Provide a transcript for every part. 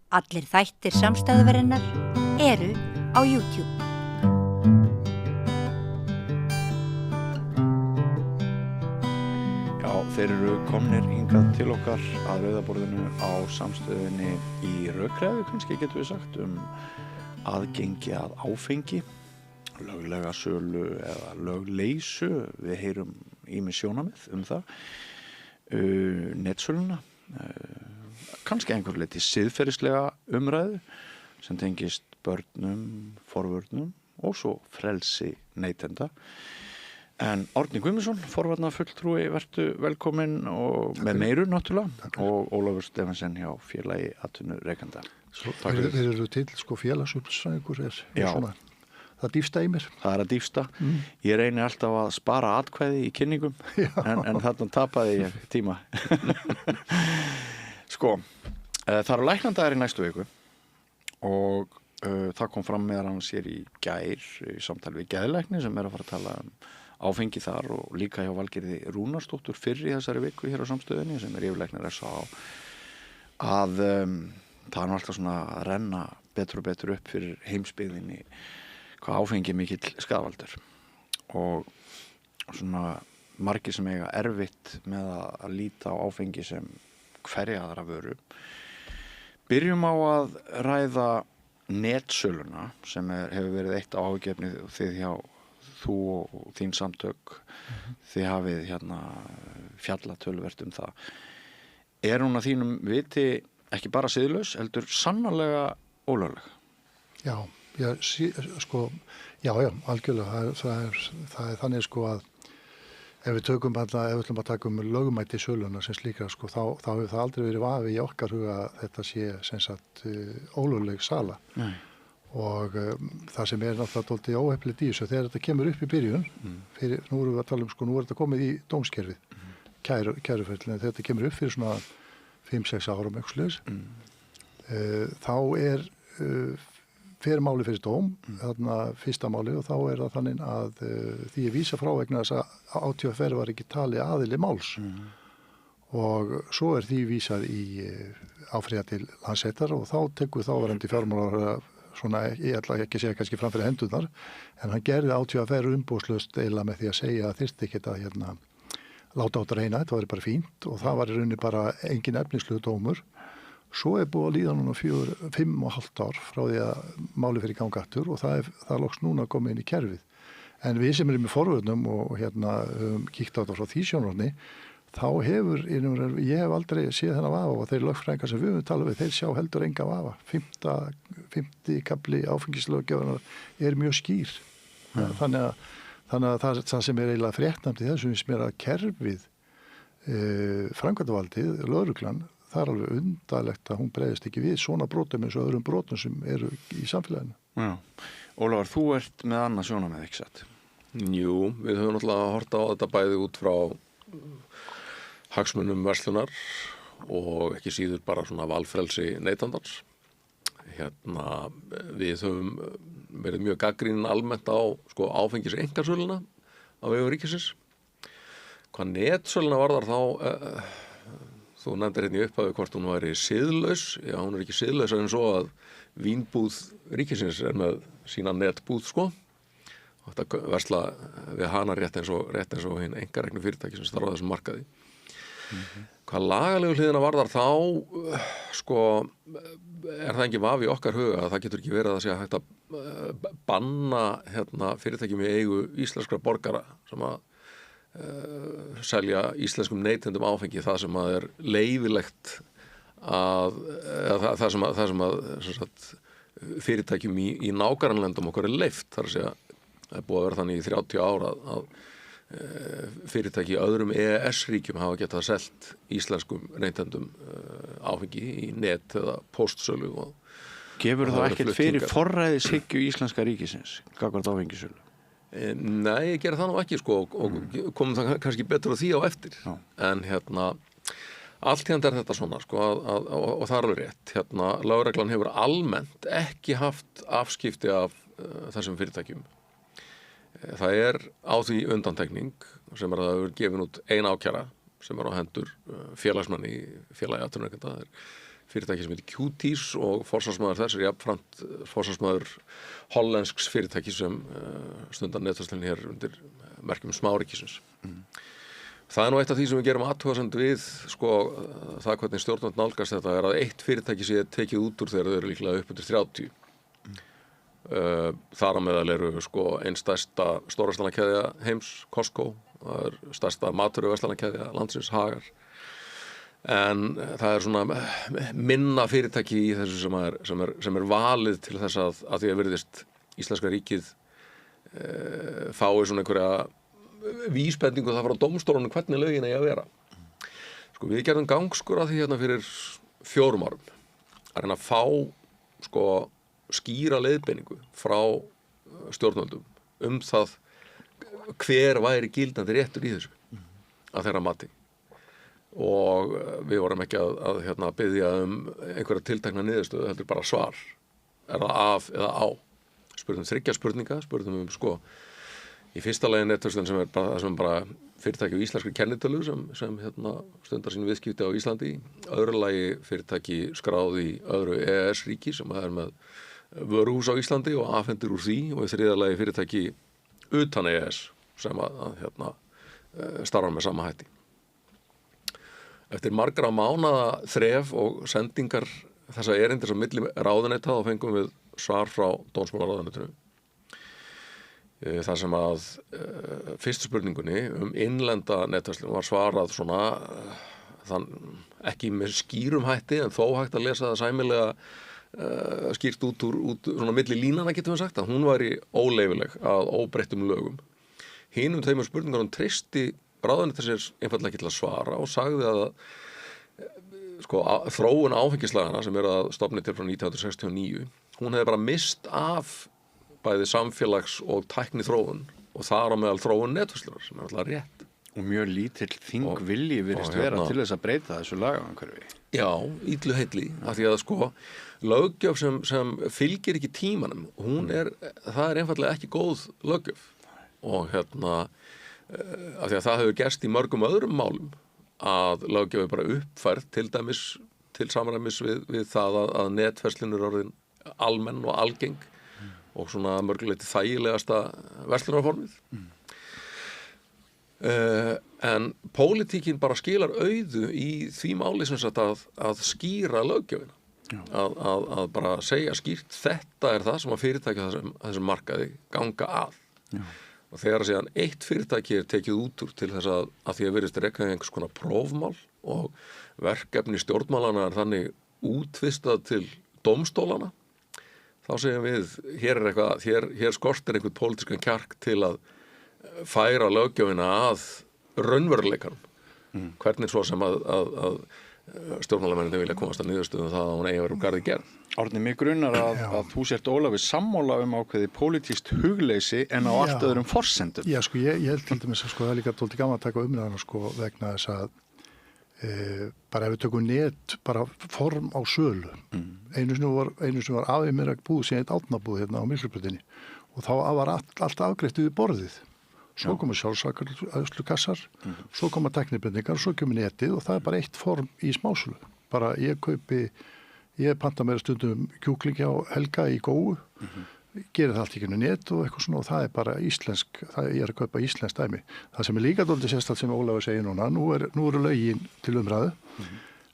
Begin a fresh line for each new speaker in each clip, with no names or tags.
Allir þættir samstæðuverinnar eru á YouTube.
Já, þeir eru komnir hingað til okkar að rauðaborðinu á samstöðunni í Rökræðu, kannski getum við sagt, aðgengi að áfengi, löglega sölu eða lögleysu, við heyrum ýmis sjónarmið það, netsöluna, kannski einhver leyti siðferðislega umræðu sem tengist börnum, forvörnum og svo frelsi neytenda. En Árni Guðmundsson, forvarnafulltrúi, vertu velkominn og með meiru náttúrulega og Ólafur Stefansson hjá félagi atvinnurekenda.
Þeir eru til félagsupplýsingur svona. Það dýfsta í mér. Það
að dýfsta. Ég reyni alltaf að spara atkvæði í kynningum en þarna tapaði ég tíma. Sko, það eru læknadagar í næstu viku og það kom fram meðal annars hér í gær í samtali við geðlækni sem að fara að tala áfengi þar og líka hjá Valgerði Rúnarsdóttur fyrr í þessari viku hér á samstöðunni sem yfirlæknir SA að það er alltaf svona að renna betur og betur upp fyrir heimsbyggðinni hvað áfengi mikill skaðvaldur og svona margir sem eiga erfitt með að líta á áfengi sem hverja aðra vöru. Byrjum á að ræða netsöluna sem hefur verið eitt áhuggefni þið hjá þú og þín samtök þið hafið hérna fjallað töluvert það. Er hún að þínum viti ekki bara siðlaus, heldur sannarlega ólögleg?
Já, algjörlega. Það er þannig sko að ef við ætlum að taka lögmæti söluna sem slíkra sko, þá hefur það aldrei verið vafi í okkar huga að þetta sé sem sagt ólögleg sala. Nei. Og það sem er náttúrulega dálítið óheppilegt í þessu þegar þetta kemur upp í byrjun nú erum við að tala nú er þetta komið í dómskerfið kæruferðin, þegar þetta kemur upp fyrir svona 5-6 árum eitthvað þá fer máli fyrir dóm, þarna fyrsta máli og þá er það þannig að því ég vísa frá vegna þess að ÁTVR var ekki talið aðili máls og svo er því vísað í áfrýja til Landsréttar og þá tekur þáverandi fjármálaráðherra svona, ég ætla ekki að segja kannski fram fyrir hendurnar, en hann gerði ÁTVR umboðslaust eiginlega með því að segja að þyrfti ekki að láta á þetta reyna, þetta var bara fínt og það var í rauninni bara engin efnislegur dómur. Svo er búið að líða núna 5,5 ár frá því að máli fyrir gang aftur og það loks núna að koma inn í kerfið. En við sem erum með forvörnum og kíkt á þetta frá því sjónarhorni, þá ég hef aldrei séð þennan vafa og þeir lögfræðingar sem við höfum talað við, þeir sjá heldur enga vafa. 5. kafli áfengislöggjafarinnar er mjög skýr. Þannig að það sem er eiginlega fréttnæmt í þessu sem er að kerfið, framkvæmdavaldið, lögreglan, það er alveg undarlegt að hún bregðist ekki við svona brotum eins og öðrum brotum sem eru í samfélaginu.
Já. Ólafur, þú ert með annað sjónarmið, ekki satt?
Jú, við höfum náttúrulega hort á þetta bæði út frá hagsmunum verslunar og ekki síður bara svona valfrelsi neytandans. Við höfum verið mjög gagnrýnin almennt á áfengis einkasöluna á vegum ríkisins. Hvað netsöluna varðar þá þú nefndir hérna í upphafi hvort hún væri siðlaus. Já, hún er ekki siðlaus en svo að vínbúð ríkisins er með sína netbúð sko. Og þetta versla við hana rétt eins og hinn einkareknu fyrirtæki sem starfa á þessum markaði. Hvað lagalegu hliðina varðar þá er það ekki vafi í okkar huga að það getur ekki verið að sé að hægt að banna fyrirtækjum í eigu íslenskra borgara sem að selja íslenskum neytendum áfengi það sem að er leyfilegt það sem að fyrirtækjum í nágrannlöndum okkar er leyft, þar að segja það er búið að vera þannig í 30 ár að fyrirtæki í öðrum EES-ríkjum hafa getað selt íslenskum neytendum áfengi í net eða póstsölu.
Gefur þá ekkert fyrir forræðishyggju íslenska ríkisins gagnvart áfengisölu?
Nei, ég gera það nú ekki og komum það kannski betur á því á eftir. En allt er þetta svona og það er alveg rétt. Lögreglan hefur almennt ekki haft afskipti af þessum fyrirtækjum. Það er á því undantekning sem að það hefur gefin út ein ákæra sem er á hendur félagsmann í félagi atvinnurekenda. Það er fyrirtæki sem heitir Qtís og forsvarsmaður þess jafnframt forsvarsmaður hollensks fyrirtæki sem stundar netverslun hér undir merkjum smáríkisins. Það nú eitt af því sem við gerum athugasemd við það hvernig stjórnvöld nálgast þetta að eitt fyrirtæki sé tekið út úr þegar þau eru líklega upp undir 30. Þar á meðal eru einn stærsta stórverslanakeðja heims, Costco, það stærsta matvöruverslanakeðja landsins, Hagar. En það er svona minna fyrirtæki í þessu sem er valið til þess að því að virðist íslenska ríkið fái svona einhverja vísbendingu það frá dómstólunum hvernig lögin eigi að vera. Við gerðum gangskur að því hérna fyrir 4 árum að reyna að fá skýra leiðbeiningu frá stjórnvöldum það hver væri gildandi réttur í þessu að þeirra mati. Og við vorum ekki að biðja einhverja tiltekna niðurstöðu, heldur bara svar. Er það af eða á? Spurðum 3 spurninga, spurðum í fyrsta lagi netverslun sem er bara fyrirtæki á íslenskri kennitölu sem stundar sín viðskipti á Íslandi. Öðru lagi fyrirtæki skráð í öðru EES-ríki sem er með vöruhús á Íslandi og afhendir úr því, og í þriðja lagi fyrirtæki utan EES sem starfar með sama hætti. Eftir margra mánaða þref og sendingar þessa erindis á milli ráðuneyta þá fengum við svar frá dómsmálaráðuneytinu. Þar sem að fyrstu spurningunni innlenda netverslun var svarað ekki með skýrum hætti en þó hægt að lesa það sæmilega skýrt út svona milli línana getum við sagt að hún væri óleyfileg að óbreyttum lögum. Hinum þeimur spurningunum treysti ráðuneytið sér einfaldlega ekki til að svara og sagði að þróun áfengislagana sem að stofni til frá 1969 hún hefði bara mist af bæði samfélags- og tækni þróun og þar á meðal þróun netverslunar sem alltaf rétt.
Og mjög lítill þingvilji virðist vera til þess að breyta þessu lagaumhverfi.
Já, illu heilli, af því að löggjöf sem fylgir ekki tímanum, það er einfaldlega ekki góð löggjöf og af því að það hefur gerst í mörgum öðrum málum að löggjöf bara uppfært til dæmis til samræmis við það að netverslun er orðin almenn og algeng og svona mörguleiti þægilegasta verslunarformið. En pólitíkin bara skilar auðu í því máli sem sagt að skýra löggjöfina. Að bara segja skýrt þetta er það sem að fyrirtækja þessum markaði ganga að. Já. Og þegar síðan eitt fyrirtæki tekið út úr til þess að því að virðist rekka einhvers konar prófmál og verkefni stjórnmálana er þannig útvistað til dómstólana, þá segjum við, hér skortir einhvern pólitískan kjark til að færa löggjöfina að raunveruleikann. Hvernig svo sem að stjórnmálamennir vilja komast að niðurstöðum það að hún eigi að vera úr garði gerð.
Árni, mig grunar að þú sért Ólafur sammála ákveði pólitískt hugleysi en á allt öðrum forsendum.
Já, ég held til dæmis að það er líka dálítið gaman að taka umræðana vegna þess að bara ef við tökum net bara form á sölu. Einu sem var afið mér að búið sem eitt átnabúð hérna á Miklubrautinni og þá var allt afgreitt við borðið. Svo koma sjálfsakarslukassar, svo koma teknibendingar, svo kemur netið og það er bara eitt form í smásölu. Bara ég panta mér stundum kjúkling hjá Helga í Góu, gerir það allt ekki net og eitthvað svona og það er bara íslensk, ég er að kaupa íslensk dæmi. Það sem er líka dálítið sérstætt sem Ólafur segir núna, nú eru lögin til umræðu,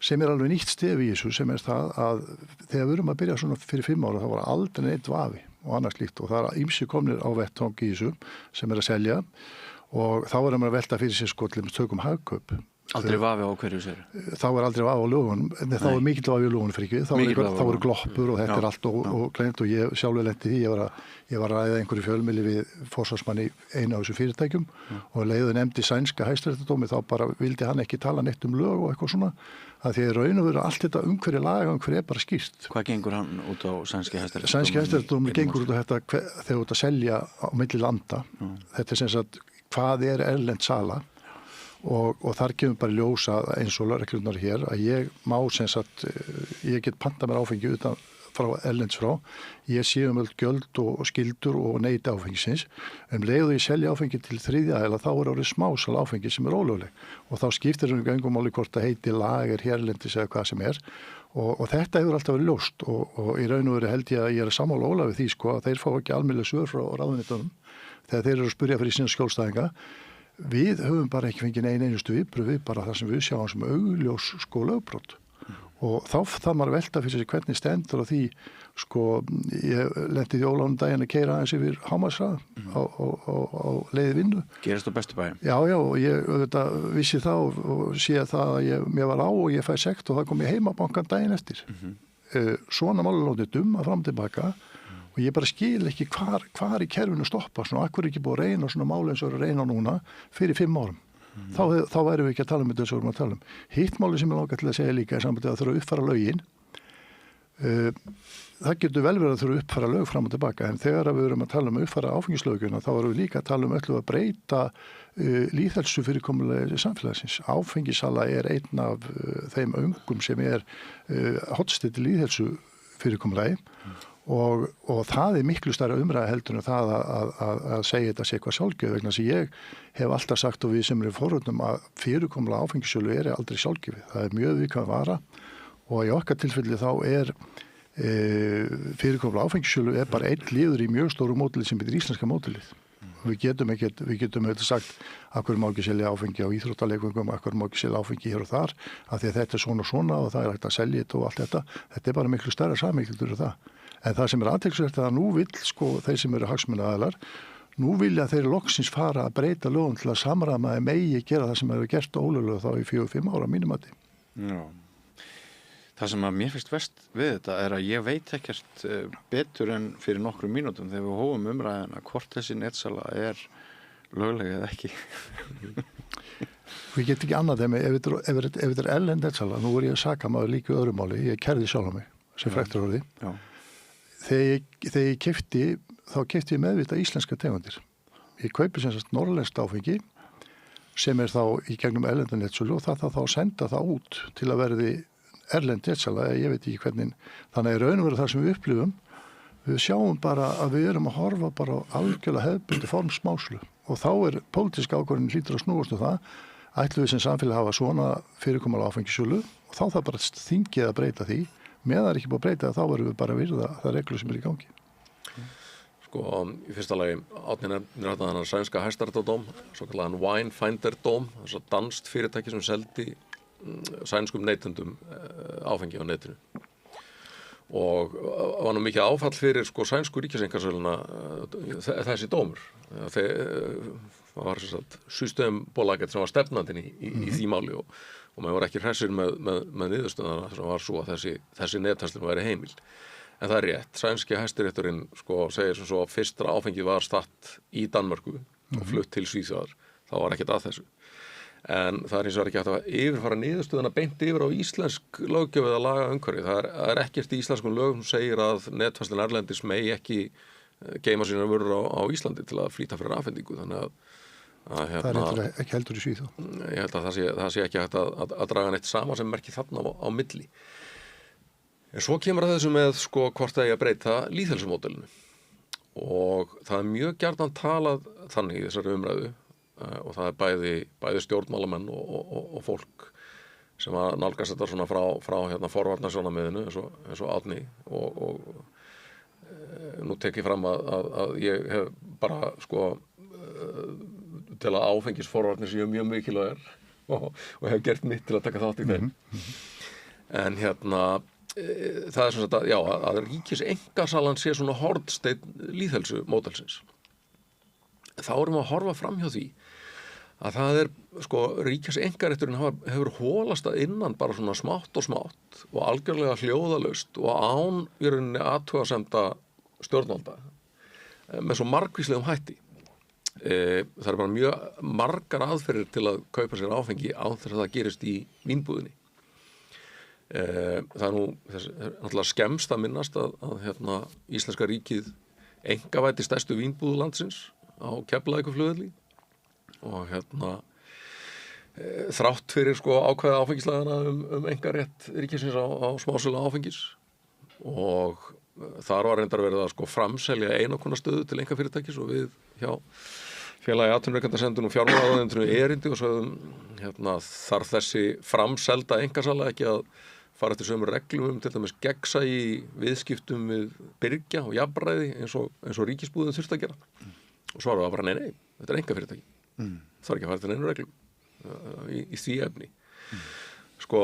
sem er alveg nýtt stef í þessu sem er það að þegar við erum að byrja svona fyrir 5 ára þá var aldrei neitt vafi og annars líkt og það er ýmsir komnir á vettvang í þessu sem er að selja og þá erum við að velta fyrir sér til tökum hagkaup.
Aldrei vafi á hverju sér?
Þá er aldrei vafi á lögunum, en þá er mikill vafi á lögunum fyrir ekki, þá eru gloppur og þetta er allt og kleint og ég sjálfur lenti því, ég var að ræða einhverju fjölmiðli við forsvarsmanni einu af þessu fyrirtækjum og leiði nefndi sænska hæstaréttardómi þá bara vildi hann ekki tala neitt lög og eitthvað svona, að því að raun og veru allt þetta umhverju laga er bara skýrt.
Hvað gengur hann út á sænski hæstaréttardómi?
Sænski hæstaréttardómi gengur út á þetta þegar þú ert að selja á milli landa. Þetta er sem sagt hvað er erlend sala og þar kemur bara ljósa eins og reglurnar hér að ég má sem sagt, ég get panta mér áfengi utan erlends frá. Ég sé öll gjöld og skyldur og neyti áfengisins. Leið og ég selja áfengi til þriðja aðila, þá orðið smásal áfengi sem ólögleg. Og þá skiptir engum máli hvort það heiti lager hérlendis eða hvað sem Og þetta hefur alltaf verið ljóst og í raun og veru held ég að ég sammála Ólafur því að þeir fá ekki almennileg svör frá ráðuneytunum þegar þeir eru að spyrja fyrir sína skjólstæðinga. Við höfum bara ekki fengið einustu viðbrögð bara það sem við sjáum sem augljós lögbrot. Og þá þarf maður að velta fyrir sig hvernig stendur á því, ég lenti því Ólafur daginn að keyra aðeins yfir hámarkshraða á leið vinnu.
Gerist á bestu bæjum?
Já, og ég vissi það og sé það að mér var á og ég fæ sekt og það kom ég heimabankan daginn eftir. Svona málalótið dumma fram tilbaka og ég bara skil ekki hvar í kerfinu stoppa svona, akkur ekki búið að reyna svona máli eins og að reyna núna fyrir 5 árum. Þá værum við ekki að tala þetta sem við erum að tala Hitt máli sem ég langar til að segja líka er sambandið að þurfa að uppfæra lögin. Það getur vel verið að þurfa að uppfæra lög fram og tilbaka en þegar við erum að tala uppfæra áfengislöguna þá erum við líka að tala öllu að breyta lýðhelsu fyrirkomulegi samfélagsins. Áfengisala er einn af þeim öngum sem hotstill lýðhelsu fyrirkomulegi og það miklu stærra umræða heldur en það að segja þetta sé eitthvað sjálfgefið vegna sem ég hef alltaf sagt og við sem erum forvörnum að fyrirkomulega áfengissölu aldrei sjálfgefið. Það mjög viðkvæm vara og í okkar tilfelli þá fyrirkomulega áfengissölu bara einn liður í mjög stóru módeli sem heitir íslenska módelið. Við getum auðvitað sagt að hverju má ekki selja áfengi á íþróttaleikvöngum, að hverju má ekki selja áfengi hér og þar, af því að þetta svona og það hægt að selja þetta og allt þetta. Þetta bara miklu stærra samhengi það. En það sem athyglisvert að nú vill þeir sem eru hagsmunaaðilar, nú vilja þeir loksins fara að breyta lögum til að samræma að megi gera það sem hefur gert ólöglega þá í 4-5 ára mínum mati.
Já. Það sem að mér finnst verst við þetta er að ég veit ekkert betur en fyrir nokkrum mínútum þegar við hófum umræðina hvort þessi netsala löglega eða ekki.
Við getum ekki annað ef þetta erlend netsala, nú ég að saka maður líka öðru máli, ég kærði sjálf á mig sem fræktur orði.
Já.
Þegar ég keypti, þá keypti ég meðvitað íslenska tegundir. Ég kaupi sem sagt norrlenskt áfengi sem þá í gegnum erlenda netsölu og það þá að senda það út til að verði erlend netsala, ég veit ekki hvernig. Þannig að raun og veru það sem við upplifum, við sjáum bara að við erum að horfa bara á algjörlega hefðbundi form smáslu og þá pólitíska ákvörðin hlýtur að snúast það, ætlum við sem samfélag hafa svona fyrirkomulega áfengissölu og þá það bara þingið að breyta því. Með það ekki búið að breyta þá verðum við bara að virða það reglur sem í gangi.
Í fyrsta lagi Árni nefnir þarna sænska hæstaréttardóm, svo kallaðan Winefinder-dóm, þess að danskt fyrirtæki sem seldi sænskum neytendum áfengi á netinu. Og var nú mikið áfall fyrir sænsku ríkiseinkarsöluna þessi dómur. Það var systembolaget sem var stefnandinn í því máli og maður var ekki hressir með niðurstöðana sem var svo að þessi netverslun væri heimil. En það rétt, sænski hæstirétturinn segir sem svo að fyrstra áfengið var statt í Danmörku og flutt til Svíþjóðar, þá var ekkert að þessu. En það hins vegar ekki hægt að yfirfara niðurstöðuna beint yfir á íslensk löggjöf eða lagaumhverfi. Það ekkert í íslenskum lögum sem segir að netverslun erlendis megi ekki geyma sínar vörur á Íslandi til að flýta fyrir afhendingu, þannig að
það ekki heldur í Svíþjóð.
Ég held að það sé ekki hægt að draga neitt sama sem merki þarna á milli. En svo kemur að þessu með hvort það eigi að breyta lýðheilsumódelinu og það mjög gjarnan talað þannig í þessari umræðu og það bæði stjórnmálamenn og fólk sem að nálgast þetta svona frá forvarnasjónarmiðinu eins og Árni og nú tek ég fram að ég hef bara til að áfengisforvarnir séu mjög mikilvægar og hef gert mitt til að taka þátt í þeim. En það svona þetta, já, að ríkiseinkasalan sé svona hornsteinn lýðheilsumódelsins. Þá erum við að horfa fram hjá því að það ríkiseinkarétturinn hefur holast að innan bara svona smátt og algjörlega hljóðalaust og án í rauninni athugasemda stjórnvalda með svo margvíslegum hætti. Það bara mjög margar aðferðir til að kaupa sér áfengi án þess að það gerist í vínbúðinni. Það nú náttúrulega skemmst að minnast að íslenska ríkið einkavæddi stærstu vínbúðu landsins á Keflavíkurflugvelli og þrátt fyrir ákvæða áfengislagana einkarétt ríkisins á smásölu áfengis og þar var reyndar verið að sko framselja einakona stöðu til einkafyrirtækis og við hjá félagi atvinnurekenda sendum fjármálaráðuneytinu erindi og sögðum þarf þessi framselda einkasala ekki að fara eftir sömu reglum til dæmis gegnsæi í viðskiptum við byrgja og jafnræði eins og ríkisbúðin þurfti að gera og svaraði bara nei, þetta einkafyrirtæki þarf ekki að fara eftir neinu reglum í því efni sko,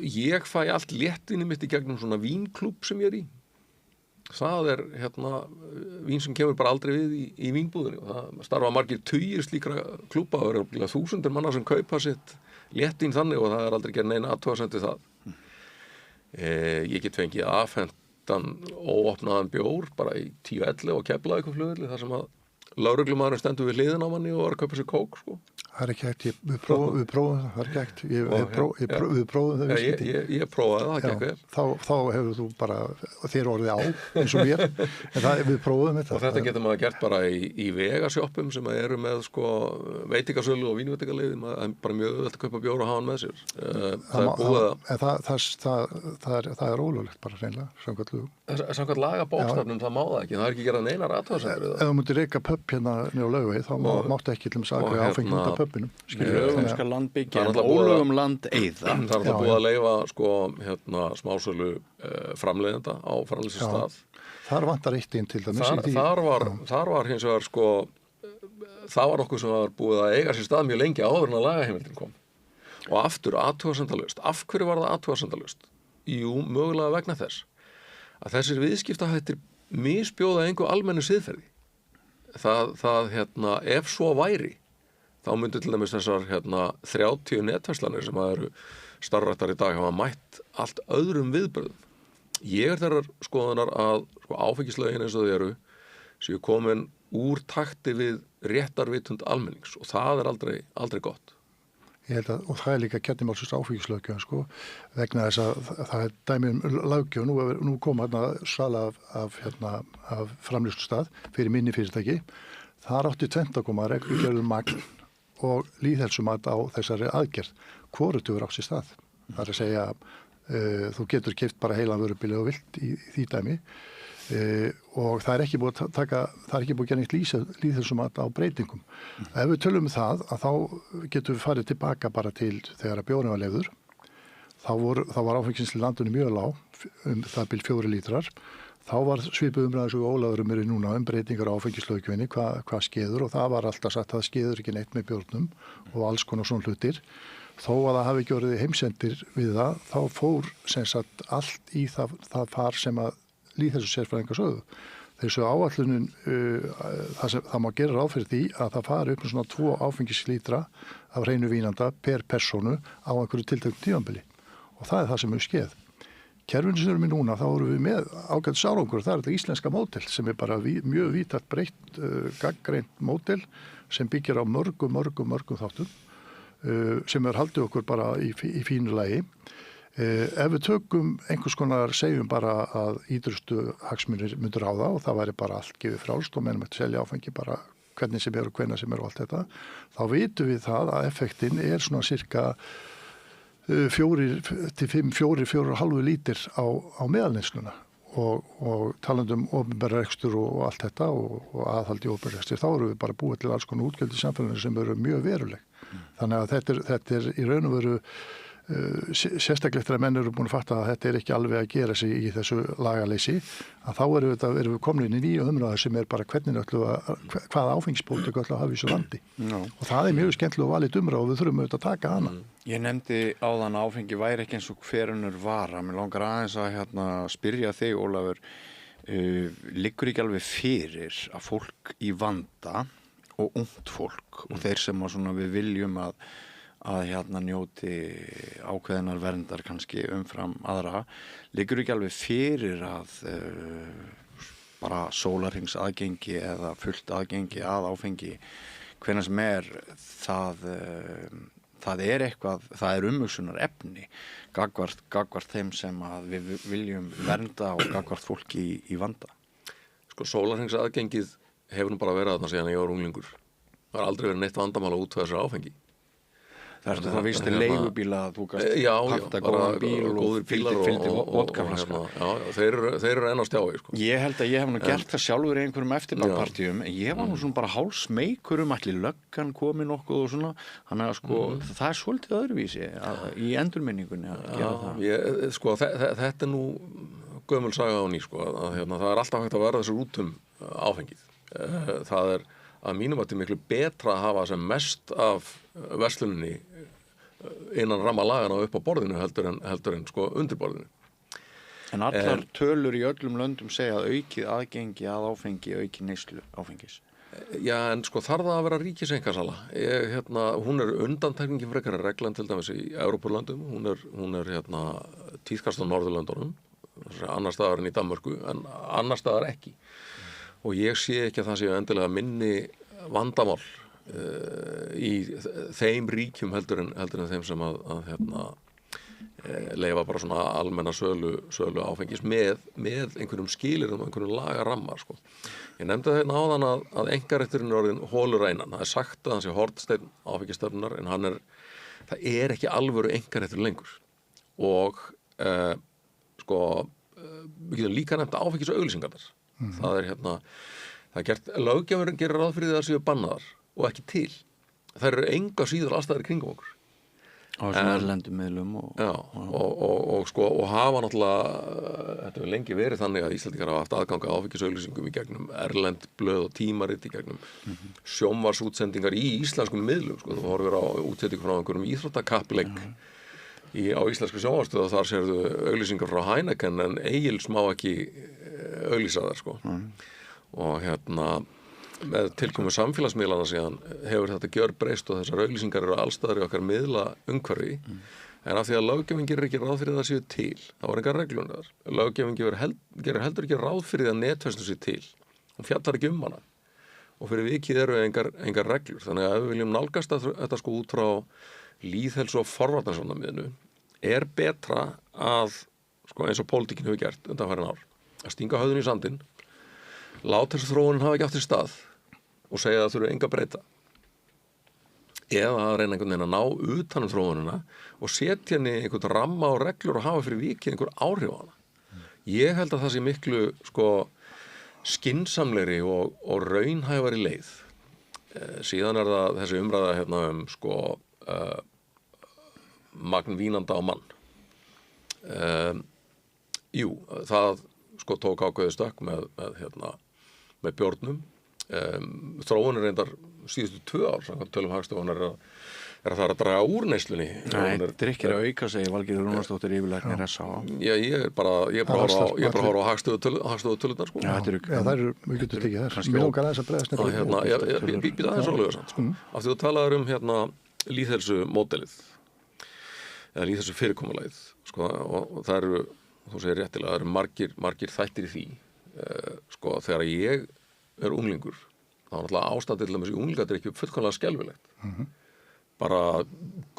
ég fæ allt léttinni mitt í gegnum svona vínklúbb sem ég í það vín sem kemur bara aldrei við í vínbúðinni og það starfa margir tugir slíkra klúbba og eru 1000 manna sem kaupa sitt léttín þannig og það aldrei gerð neina athugasemd við það ég get fengið afhentan óopnaðan bjór bara í 10-11 og Keflavíkurflugvelli þar sem að lögreglumaðurinn stendur við hliðina á manni og var að kaupa sér kók sko.
Það er ekki hægt, við prófum það, það er ekki hægt, við prófum það
Ég prófaði það, það gekk
þá hefur þú bara, þér orðið á eins og mér, en við prófum þetta.
Og þetta getur maður gert bara í vegasjoppum sem eru með sko veitingasölu og vínveitingaleyfi, maður er bara mjög auðvelt að kaupa bjór og hafa hann með sér. Það er búið
það er ólöglegt bara hreinlega, samkvæmt lögum.
Samkvæmt lagabókstafnum það má það ekki, það er ekki gerað neinar athugasemdir.
Ef þú myndir reka pub hérna niður á Laugavegi, þá máttu ekki til áfengi út af pubinum.
Lögum skal land byggja en ólögum land eyða.
Það er alltaf búið að leyfa sko smásölu framleiðenda á framleiðslustað.
Þar vantar eitt inn til dæmis.
Þar var hins vegar sko, það var nokkuð sem var búið að eiga sér stað mjög lengi áður en að lagaheimildin kom. Og aftur athugasemdalaust. Af hverju var það athugasemdalaust? Jú, mögulega vegna þess að þessir viðskiptahættir misbjóða einhver almennu siðferði. Ef svo væri þá myndi til dæmis þessar 30 netverslanir sem eru starfrættar í dag hafa mætt allt öðrum viðbröðum. Ég þeirrar skoðunar að áfengislögin eins og þau eru séu komin úr takti við réttarvitund almennings og það er aldrei gott.
Ég held að, og það er líka kettimálsins áfengislöggjöf sko, vegna þess að það er dæmi löggjöf, nú kom sala af framleiðslustað fyrir minni fyrirtæki, þar átti 20 að koma reglugerðum magn og lýðhelsumat á þessari aðgerð, hvorugt hefur átt sér stað. Það er að segja, þú getur keypt bara heilan vörubíl og vilt í því dæmi og það er ekki búið að gera neitt lýðhelsumat á breytingum. Ef við tölum það að þá getum við farið tilbaka bara til þegar að bjórinn var leyfður, þá var áfengisneysla í landinu mjög lág, það bil 4 lítrar. Þá var svipuð umræða svo Ólafur mér núna breytingar á áfengislöggjöfinni, hvað skeður og það var alltaf sagt að það skeður ekki neitt með bjórnum og alls konar svona hlutir. Þó að það hafi ekki orðið heimsendir við það, þá fór sem sagt allt í það far sem að lýðheilsusérfræðingar sögðu. Þessu áætlunin, það má gera ráð fyrir því að það fari upp með svona 2 áfengislítra af hreinu vínanda per persónu á einhverju tilteknu tímabili og það er það sem við skeð. Kerfinu sem erum við núna, þá erum við með ágætis árangur, það er þetta íslenska módel sem er bara mjög víðtækt breytt gagnreynt módel sem byggir á mörgum þáttum sem haldið okkur bara í fínu lagi. Ef við tökum einhvers konar segjum bara að ýtrustu hagsmunir myndur á það og það væri bara allt gefið frjálst og mennum að selja áfengi bara hvernig sem er og hvenær sem er og allt þetta, þá vitum við það að effektin er svona cirka 4,5 lítir á meðalneysluna og talandum opinberra rekstur og allt þetta og aðhaldi opinberra rekstur, þá erum við bara búið til alls konar útgjöld í samfélaginu sem eru mjög veruleg. Þannig að þetta er í raun og veru sérstaklega eftir að menn eru búin að fatta að þetta er ekki alveg að gera sig í þessu lagaleysi, að þá erum við komin inn í nýja umræðu sem er bara hvaða áfengisbóti að hafa í þessu landi. Og það er mjög skemmtilega og valið umræðu og við þurfum auðvitað að taka hana.
Ég nefndi áðan að áfengi væri ekki eins og hver önnur vara. Mér langar aðeins að spyrja þig, Ólafur, liggur ekki alveg fyrir að fólk í vanda og ungt fólk og þeir sem við viljum að njóti ákveðinar verndar kannski umfram aðra, liggur ekki alveg fyrir að bara sólarhrings aðgengi eða fullt aðgengi að áfengi hvenær sem er það er eitthvað, það er umhugsunar efni gagnvart þeim sem að við viljum vernda og gagnvart fólki í vanda.
Sko sólarhrings aðgengið hefur nú bara verið þarna síðan ég var unglingur. Það har aldrei verið neitt vandamál að útvega sér áfengi.
Það er það vist leigubíla að þú gast
Já,
panta
bara
góðan bíl
góðir bílar
fylgdi
og
vodkaflaska.
já, þeir eru enn á stjái, sko.
Ég held að ég hef nú gert það sjálfur í einhverjum eftirbarpartíum, en ég var nú svona bara hálfsmeykur allir löggan komi nokkuð og svona, þannig að sko, það er svolítið öðruvísi í endurminningunni að gera það.
Sko, þetta nú gömul saga á ný, sko, að það alltaf hægt að verða þessu áfengið. Það að mínum að þetta miklu betra að hafa sem mest af versluninni innan ramma lagana upp á borðinu heldur en sko undir borðinu.
En allar tölur í öllum löndum segja að aukið aðgengi að áfengi auki neyslu áfengis.
Já, en sko þarf það að vera ríkiseinkasala. Hún undantekningin frekar reglan til dæmis í Evrópulöndum, hún er tíðkast á Norðurlöndunum, annar staðar en í Danmörku, en annar staðar ekki. Og ég sé ekki að það sé endilega minni vandamál í þeim ríkjum heldur en þeim sem að leyfa bara svona almenna sölu áfengis með einhverjum skilyrðum og einhverjum lagaramma, sko. Ég nefndi þetta áðan að einkarétturinn er orðin hólureinan. Það er sagt að hann sé hornsteinn áfengisstefnunar, en það er ekki alvöru einkaréttur lengur. Og sko, við getum líka nefnt áfengisauglýsingarnar. Það er gert, löggjafurinn gerir ráð fyrir það að séu bannaðar og ekki til. Þær eru enga síður aðstæður kringum okkur.
Á þessum erlendum miðlum
og hafa náttúrulega, þetta hefur lengi verið þannig að Íslendingar hafa haft aðgang að áfengisauglýsingum í gegnum erlend blöð og tímarit, í gegnum sjónvarpsútsendingar í íslenskum miðlum, sko. Þú horfir á útsendingu frá einhverjum íþróttakappleik á íslensku sjónvarpsstöð og þar sérðu auglýsingar frá Heineken, en Egils má ekki auglýsa þær, sko. Og með tilkomu samfélagsmiðlana síðan hefur þetta gjörbreyst og þessar auglýsingar eru allstaðar í okkar miðla umhverfi, en af því að löggjafinn gerir ekki ráð fyrir það séu til, þá er engar reglur þar. Löggjafinn gerir heldur ekki ráð fyrir að netverslun sé til, hún fjallar ekki hana, og fyrir vikið eru engar reglur. Þannig að ef við viljum nálgast þetta sko út frá lýðheilsu og forvarnasjónarmiðinu, er betra að, sko, eins og pólitíkin hefur gert undanfarin ár, að stinga höfðun í sandinn, láta þessu þróunin hafa ekki átt í stað og segja að það þurfi enga breyta, eða að reyna einhvern veginn að ná utan þróunina og setja henni einhvern ramma og reglur og hafa fyrir vikið einhver áhrif á hana. Ég held að það sé miklu, sko, skynsamlegri og raunhæfari leið. Síðan er það þessi umræða sko magn vínanda á mann. Það sko tók ákveðið stökk með bjórnum. Þróun reyndar síðustu 2 ár, samkvæmt tölum Hagstofunnar, er að það að draga úr neyslunni.
Drykkir að auka, segir Valgerður Rúnarsdóttir yfirlæknir S.A.
Já, ég er bara að horfa á Hagstofu tölurnar, sko.
Já, það eru mjög getur tekið þess. Mér langar aðeins að bregðast
nefnilega. Býta aðeins rólega samt, sko. Af því þú talaður lýðheilsu módelið, eða lýðheilsu fyrirkomulagið, sko, og það eru, þú segir réttilega, það eru margir þættir í því. Sko, þegar ég er unglingur, þá er náttúrulega ástæða til dæmis í unglingadrykkju fullkomlega skelfilegt. Bara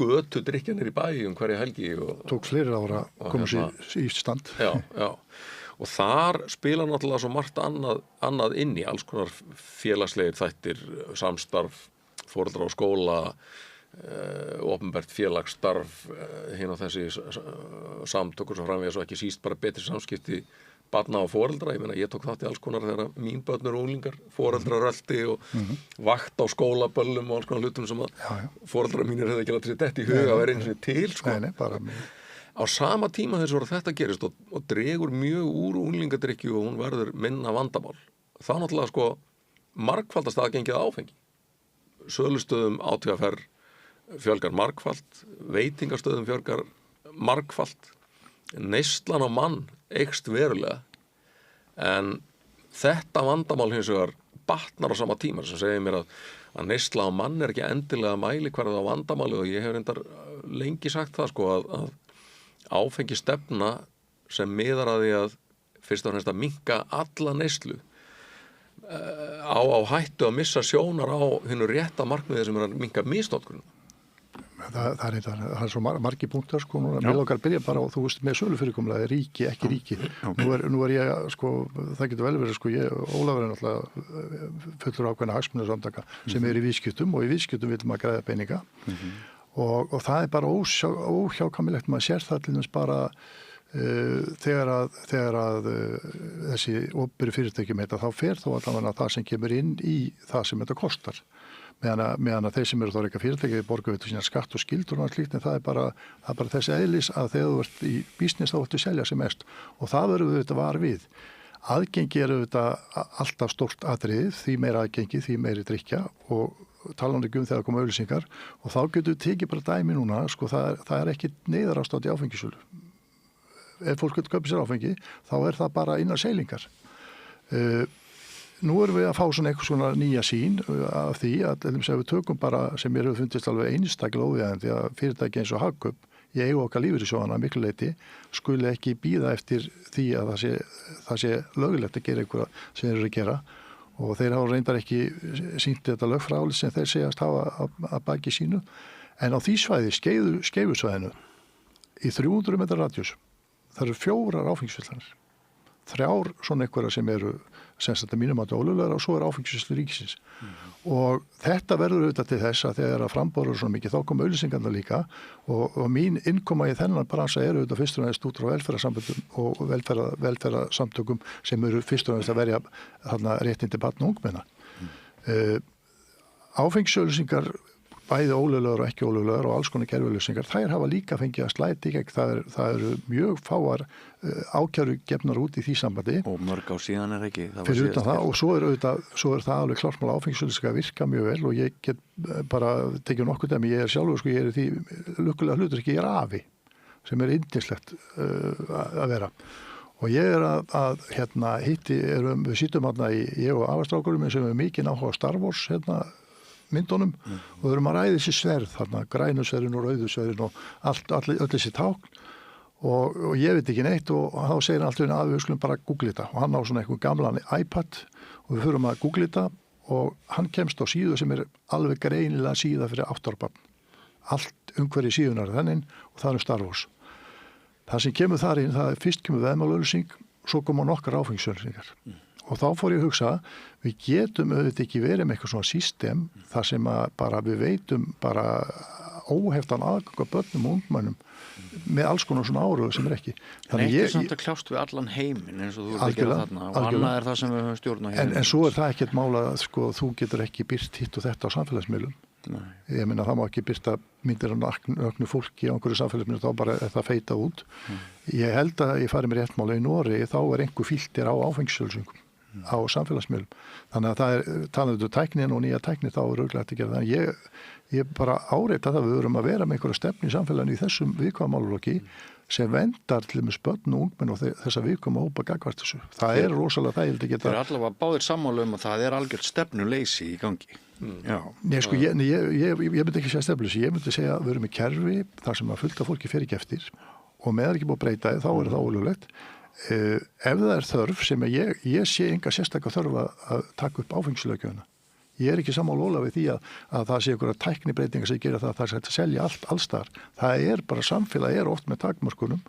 götu drykkjanir í bæjum hverja helgi.
Tók fleiri ára að koma sér í stand.
Já. Og þar spila náttúrulega svo margt annað inn í, alls konar félagslegir þættir, samstarf, foreldra á skóla, opinbert félagsstarf, hinn á þessi samtökur sem framvegis og ekki síst bara betri samskipti barna og foreldra. Ég meina, ég tók þátt í alls konar þegar mín börn eru unglingar, foreldrarölti og vakt á skólaböllum og alls konar hlutum sem að foreldrar mínir hefði ekki látið sér detta í huga að vera einu sinni til, sko.
Nei, bara
Á sama tíma þess að þetta gerist og dregur mjög úr unglingadrykkju og hún verður minna vandamál. Þá náttúrulega, sko, margfaldast aðgengið áfengi. Sölustöðum ÁTVR fjölgar margfalt, veitingastöðum fjölgar margfalt, neyslan á mann eykst verulega, en þetta vandamál hins vegar batnar á sama tíma, sem segir mér að neysla á mann er ekki endilega mælikvarði á vandamáli, og ég hef reyndar lengi sagt það, sko, að áfengi stefna sem miðar að því að fyrst og fremst að minnka alla neyslu á hættu að missa sjónar á hinnu rétta markmiði sem er að minnka misnotkun.
Það er svo margi punktar, sko. Mér okkar byrja bara á, þú veist, með sölufyrirkomulagi, ríki, ekki ríki. Nú er ég, sko, það getur vel verið, sko, Ólafur er náttúrulega fullur ákveðna hagsmunasamtaka sem er í viðskiptum, og í viðskiptum vill maður græða peninga. og það bara óhjákvæmilegt, maður sér það til þess bara þegar að þessi opinberu fyrirtæki með þetta, þá fer þó allavega það sem kemur inn í það sem þetta kostar. Meðan að þeir sem eru þá reyka fyrirtæki borga við sína skatt og skyldur og slíkt, en það er bara þessi eðlis að þegar þú ert í business þá ertu selja sem mest og það verður við þetta var við. Aðgengi eru þetta alltaf stórt atriði, því meira aðgengi, því meiri drykkja og talandi þegar koma auglýsingar og þá getur við tekið bara dæmi núna, sko það er ekki neyðarástand í áfengisölu. Ef fólk getur köpið sér áfengi, þá er það bara innan seilingar. Nú erum við að fá svona eitthvað svona nýja sýn af því að við tökum bara sem mér hefur fundist alveg einstaklega óviðeigandi að fyrirtæki eins og Hagkaup í eigu okkar lífeyrissjóðanna miklu leyti skuli ekki bíða eftir því að það sé lögulegt að gera eitthvað sem þeir eru að gera og þeir hafa reyndar ekki sýnt þetta lögfræðilega sem þeir segjast hafa að baki sínu en á því svæði, Skeifusvæðinu í 300 metra radíus það eru 4 áfengisverslanir 3 svona einhverja sem eru semst að mínum að ólöglegar og svo er áfengisverslu ríkisins og þetta verður auðvitað til þess að þegar að frambóður er svona mikið þá koma auglýsingarnar líka og mín innkoma í þennan bransa eru auðvitað fyrst og næst út frá velferðarsamböndum og velferðarsamtökum sem eru fyrst og næst að verja þarna réttindi barna og ungmenna. Áfengisauglýsingar bæði ólöglegar og ekki ólöglegar og alls konar kerfauglýsingar, þær hafa líka fengið að slæti gegn, það eru mjög fáar ákæru gefnar út í því sambandi.
Og mörg á síðan er ekki.
Fyrir utan það og svo er það alveg klart mál áfengisauglýsingar virka mjög vel og ég get bara tekið nokkuð dæmi, ég er sjálfur sko, ég er því lukkulega hlutur ekki, ég er afi sem er yndislegt að vera. Og ég er að hitti, við sýtum ég og afastrákurum sem er mikið áhuga á Star Wars myndunum og við erum að ræða þessi sverð þarna, grænusverðin og rauðusverðin og öll þessi tákn og ég veit ekki neitt og þá segir hann alltaf að við skulum bara googla þetta og hann á svona eitthvað gamlan iPad og við förum að googla þetta og hann kemst á síðu sem er alveg greinilega síða fyrir 8 ára barn. Allt umhverju síðunar þennin og það Star Wars. Það sem kemur þar inn, það er fyrst kemur veðmálauglýsing, svo koma nokkar áfengisauglýsingar. Og þá fór ég að hugsa, við getum auðvitað ekki verið með eitthvað svona system þar sem að bara við veitum bara óheftan aðgang af börnum og ungmennum með alls konar svona áhrif sem er ekki.
Þannig ekki samt að kljást við allan heiminn eins og þú ert að gera þarna og annað er það sem við höfum stjórn á heiminn.
En svo er það ekkert mála að sko, þú getur ekki byrt hitt og þetta á samfélagsmiðlum. Nei. Ég meina það má ekki byrta myndir af naknu fólki á einhverju samfélagsmiðlum, þá bara er það feita út. Ég held að ég fari með réttmála í Noregi, þá er einhver filter á áfengisauglýsingum á samfélagsmiðlum. Þannig að það er talandi tæknin og nýja tækni þá er auðvitað að gera það. En ég bara áreita það við verum að vera með einhverja stefnu í samfélaginu í þessum viðkvæmálaflokki sem vendar til með börn og ungmenn og þessa viðkvæma hópa gagnvart þessu. Það er rosalega þægilegt að geta.
Það er allavega báðir sammála að það er algjört stefnuleysi í gangi. Já.
Nei, sko, ég myndi ekki segja stefnuleysi, ég myndi segja að við erum í kerfi þar sem að fullt af fólki fer ekki eftir og með er ekki búið að breyta þá er það ólöglegt. Ef það er þörf sem ég sé enga sérstakka þörf að taka upp áfengislöggjöfina. Ég er ekki sammála Ólafi því að það sé einhverja tæknibreytingar sem gera það er hægt að selja allstar. Það er bara samfélag er oft með takmörkunum,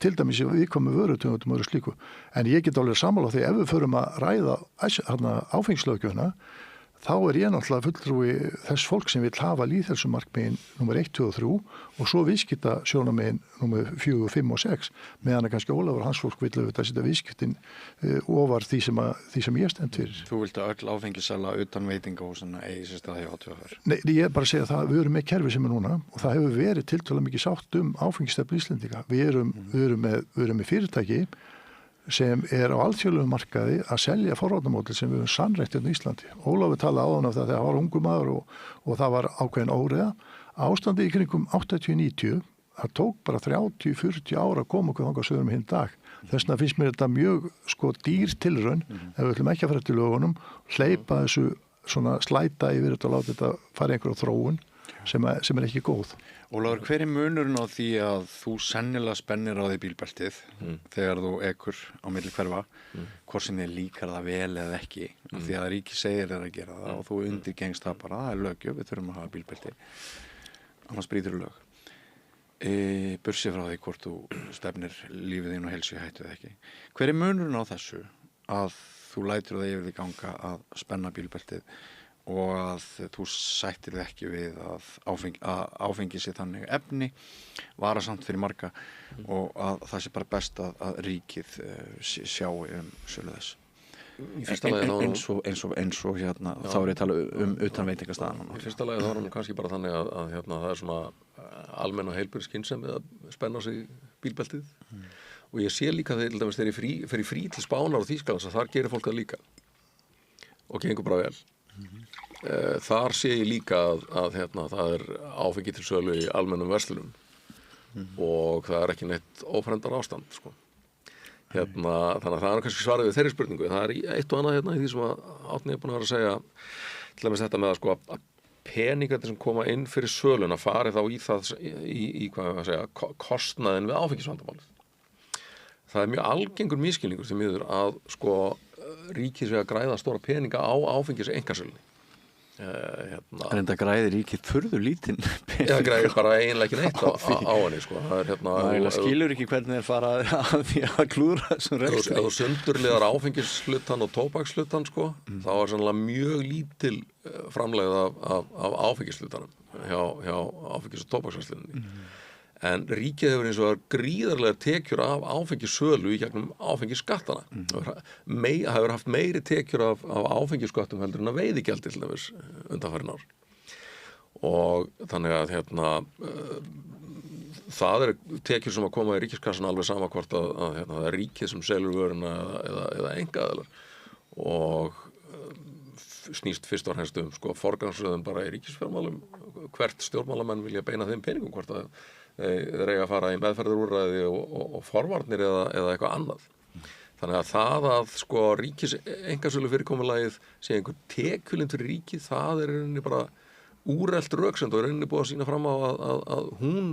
til dæmis við komum vörutegundum og öðru slíku. En ég get alveg sammála því ef við förum að ræða áfengislöggjöfina, þá er ég náttúrulega fulltrúi þess fólk sem vil hafa lýðheilsumarkmiðin nr. 1, 2 og 3 og svo viðskipta sjónarmiðin nr. 4, 5 og 6 meðan að kannski Ólafur hans fólk vil auðvitað setja viðskiptin ofar því sem ég stend fyrir.
Þú vilt að öll áfengisala utan veitingahúsanna eigi sér stað hjá ÁTVR?
Nei, ég er bara að segja það, við erum með kerfi sem er núna og það hefur verið tiltölulega mikið sátt áfengisstefnu Íslendinga. Við erum með fyrirtæki sem er á alþjóðlegum markaði að selja forvarnamódel sem við höfum sannrætt í Íslandi. Ólafur talaði áðan af það þegar það var ungur maður og það var ákveðin óreiða. Ástandi í kringum 80-90, það tók bara 30-40 ára að koma okkur þangað sögurum hinn dag. Þess vegna finnst mér þetta mjög dýr tilraun ef við ætlum ekki að fara til lögunum, hleypa þessu svona slæta yfir þetta og láta þetta fara einhverja þróun sem er ekki góð.
Ólafur, hver er munurinn á því að þú sennilega spennir á því bílbeltið þegar þú ekur á milli hverfa, hvort sem þið líkar það vel eða ekki, því að ríki segir þér að gera það og þú undirgengst það bara, það er löggjöf, við þurfum að hafa bílbelti, annars brýtur lög. Bursið frá því hvort þú stefnir lífið þín og heilsu í hættu eða ekki. Hver er munurinn á þessu að þú lætur það yfir því ganga að spenna bílbeltið og að þú sættir þig ekki við að áfengi sé þannig efni varasamt fyrir marga og að það sé bara best að ríkið sjáu sölu þess.
Í fyrsta lagi
eins og hérna, þá er ég að tala utan veitingastaðan.
Í fyrsta lagi þá er kannski bara þannig að hérna, það er svona almenn og heilbrigð skynsemi að spenna sig bílbeltið og ég sé líka þegar þegar ég fer í frí til Spánar og Þýskalands að þar gerir fólk það líka og gengur bara vel. Þar sé ég líka að hérna, það er áfengi til sölu í almennum verslunum og það er ekki neitt ófremdar ástand sko. Hérna, þannig að það er kannski svarið við þeirri spurningu. Það er eitt og annað hérna í því sem Árni er búin að vera að segja til dæmis þetta með sko, að peningarnir sem koma inn fyrir söluna fari þá í það í hvað ég að segja kostnaðin við áfengisvandamálið. Það er mjög algengur misskilningur því miður að sko ríkið sé að græða stóra peninga á áfengis einkasölunni.
En þetta græðir ríkið furðu lítinn pening.
Það græðir bara eiginlega ekki neitt á henni sko. Það er hérna
það skilur ekki hvernig þeir fara að því að klúðra þessum rekstri.
Ef þú sundurliðar áfengishlutann og tóbakshlutann sko, þá er sannlega mjög lítil framlegð af áfengishlutanum hjá áfengis- og tóbaksversluninni. En ríkið hefur eins og gríðarlega tekjur af áfengissölu í gegnum áfengisskattana. Hefur haft meiri tekjur af áfengisskattum heldur en að veiðigjaldi til dæmis undanfarin ár. Og þannig að hérna, það er tekjur sem að koma í ríkiskassan alveg sama hvort að hérna, það er ríkið sem selur vöruna eða einkaaðilar. Og snýst fyrst og fremst sko, forgangsröðum bara í ríkisfjármálum. Hvert stjórnmálamenn vilja beina þeim peningum, hvort að þeir eiga að fara í meðferðarúrræði og forvarnir eða eitthvað annað. Þannig að það að sko ríkis einkasölu fyrirkomulagið sé einhver tekjulind fyrir ríkið, það er rauninni bara úrelt röksemd og er rauninni búið að sína fram á að hún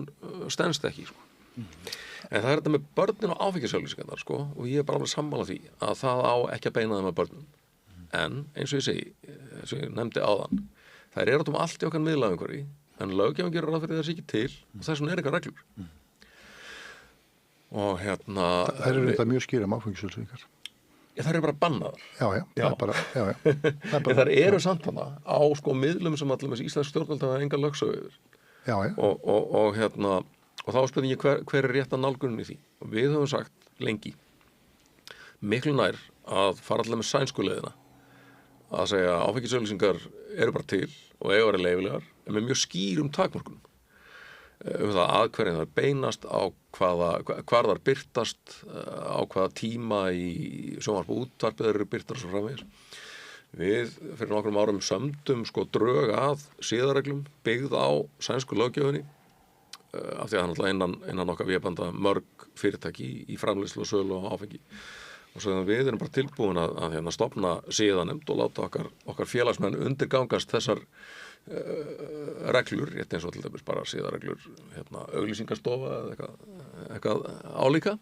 stenst ekki sko. En það er þetta með börnin og áfengisauglýsingarnar sko og ég er bara alveg sammála því að það á ekki að beina þeim að börnum. En eins og ég segi, eins og ég nefndi áðan, það er allt í okkar miðlaumhverfi en löggjafinn gerir ráð fyrir þessi ekki til og þess vegna er eitthvað reglur. Og hérna
Það eru þetta mjög skýra áfengisauglýsingar.
Það eru bara bannaðar.
Já. Það er bara
Það eru samt hana á sko miðlum sem allir íslensk stjórnvöld hafa enga lögsögu yfir.
Já.
Og hérna og þá spurning ég hver er rétta nálgunin í því. Og við höfum sagt lengi miklu nær að fara allir með sænsku leiðina að segja áfengisauglýsingar eru bara til og eiga að vera leyfilegar en með mjög skýrum takmörkunum það að hverjum þar beinast á hvar þar birtast á hvaða tíma í sjónvarp og útvarpið eru birtar og svo framvegis. Við fyrir nokkrum árum sömdum sko drög að siðareglum byggð á sænsku löggjöfinni af því að það er innan okkar vébanda mörg fyrirtæki í framleiðslu og sölu og áfengi. Og svo við erum bara tilbúin að hérna, stofna siðanefnd og láta okkar félagsmenn undirgangast þessar reglur, rétt eins og til dæmis bara siðareglur, hérna, auglýsingastofa eða eitthvað álíka.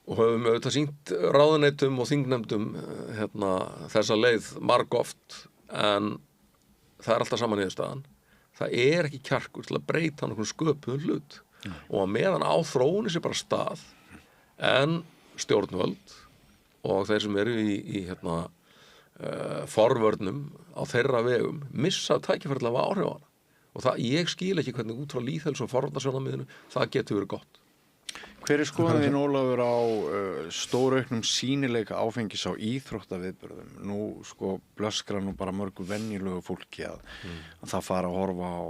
Og höfum auðvitað sýnt ráðuneytum og þingnefndum hérna, þessa leið margoft en það er alltaf saman niðurstaðan. Það er ekki kjarkur til að breyta nokkuð sköpuðum hlut og að meðan á þróunin sé bara stað en stjórnvöld og þeir sem eru í hérna, forvörnum á þeirra vegum missa tækifæri til að hafa áhrif á hana og það, ég skil ekki hvernig út frá lýðheilsu og forvarnasjónarmiðinu það getur verið gott.
Hver er skoðan þín, Ólafur, á stórauknum sýnileika áfengis á íþróttaviðburðum? Nú sko blöskra nú bara mörgu venjulegu fólki að það fara að horfa á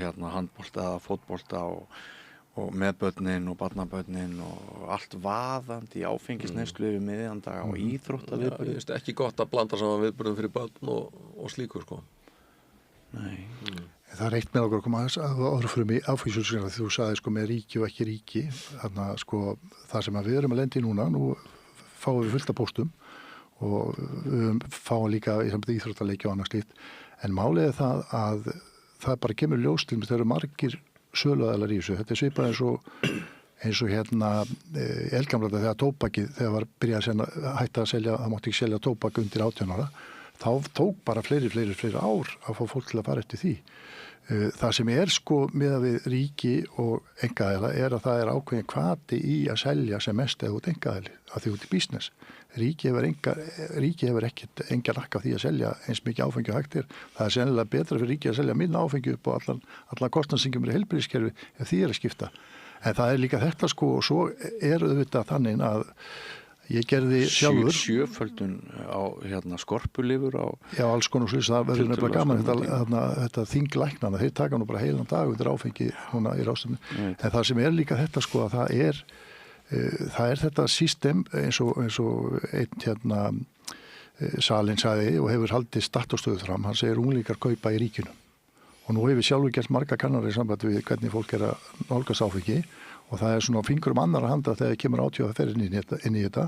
hérna, handbolta eða fótbolta og með börnin og barnabörnin og allt vaðandi í áfengisneyslu yfir miðjandaga og íþróttaviðburðum.
Ég veist ekki gott að blanda saman viðburðum fyrir börn og slíku sko.
Nei.
Það er eitt með okkur að koma að áður fyrir mig áfengisauglýsingar því þú sagði sko með ríki og ekki ríki. Þannig að sko það sem við erum að lenda í núna, nú fáum við fullt af póstum og við fáum líka í sambandi íþróttaleiki og annað slíkt. En málið er það að það bara kemur ljós til þegar eru margir söluaðilar í þessu. Þetta er svipað eins og hérna eldgamla þegar tóbakið, þegar var byrjað að hætta að selja, það mátti ekki selja tóbak undir 18 ára. Þá tók bara fleiri ár að fá fólk til að fara eftir því. Það sem sko miðað við ríki og einkaaðila að það ákveðin hvati í að selja sem mest eða út einkaaðili, að því út í business. Ríki hefur ekkert enga nakka af því að selja eins mikið áfengi og hægt er. Það sennilega betra fyrir ríki að selja minna áfengi upp og allan kostnaðsingum í heilbrigðiskerfi ef því að skipta. En það líka þetta sko og svo auðvitað þannig að ég gerði sjálfur
sjöföldun á skorpulifur á
já, alls konar slús, það verður nefnilega gaman þetta þinglæknana, þeir taka nú bara heilan dag undir áfengi núna í ráðstöfnu en það sem líka þetta sko að það er þetta system eins og einn salinn sagði og hefur haldið startastöðu fram, hann segir unglingar kaupa í ríkinu og nú hefur sjálfur gert marga kannanir í sambandi við hvernig fólk að nálgast áfengi og það er svona fingur annara handa þegar kemur átjóðaferðin inn í þetta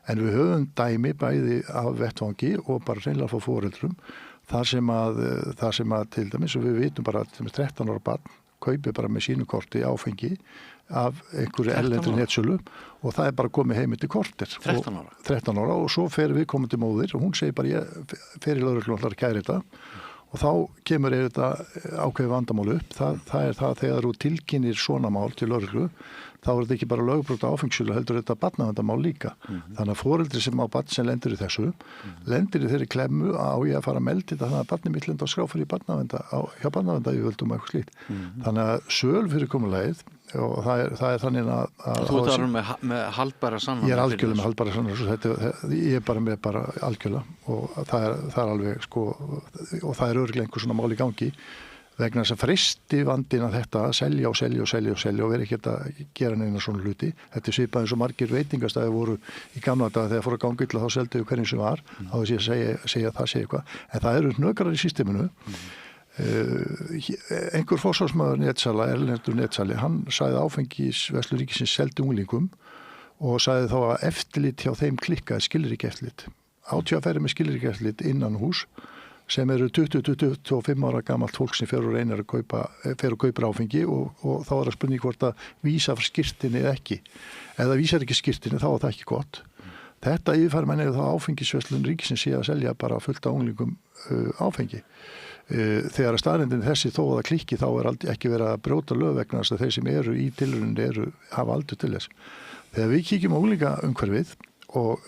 en við höfum dæmi bæði af vettvangi og bara reynilega frá foreldrum þar sem að til dæmis og við vitum bara að 13 ára barn kaupi bara með sínu korti áfengi af einhverju erlendri netsölu og það er bara komið heim til kortir 13 ára og svo fer við komandi móðir og hún segir bara ég fer í lögreglu og ætlar að kæra þetta og þá kemur þetta ákveðið vandamál upp. Það er það þegar þú tilkynir svona mál til lögreglu, þá er þetta ekki bara lögbrot áfengssölu, heldur þetta barnaverndarmál líka. Þannig að foreldri sem á barn sem lendir í þessu, lendir í þeirri klemmu á ég að fara að melda þetta, þannig að barnið mitt lenda á skrá fyrir hjá barnaverndayfirvöldum eitthvað slíkt. Þannig að söl fyrirkomulagið og það er þannig að
þú talar með haldbæra sannanir.
Ég er algjörlega með haldbæra sannanir, ég er bara með algjörlega og það er alveg sko og það er örugglega einhver svona mál í gangi vegna þess að fristi vandinn að þetta að selja og vera ekki að gera neina svona hluti. Þetta er svipað eins og margir veitingastæði voru í gamla daga þegar fóru að ganga illa þá seldu við hverjum sem var á þess að segja það segja eitthvað en það eru hnökrar í systeminu einhver forsvarsmaður netsala, erlendur netsali, hann sagði áfengisverslun ríkisins seldi unglingum og sagði þá að eftirlit hjá þeim klikkaði skilríki eftirlit. Átjáferði með skilríki eftirlit innan hús sem eru 20-25 ára gamalt fólk sem fer og reynir að kaupa áfengi og þá er það spurning hvort að vísa frá skirtinni eða ekki. Ef það vísar ekki skirtinni þá er það ekki gott. Þetta yfirfæri menn þá áfengisverslun ríkisins sé að selja bara fullt af unglingum áfengi. Þegar að staðreyndin þessi þó að það klikki þá er ekki verið að brjóta lög vegna þess að þeir sem eru í tilrauninni hafa aldur til þess. Þegar við kíkjum á unglingaumhverfið og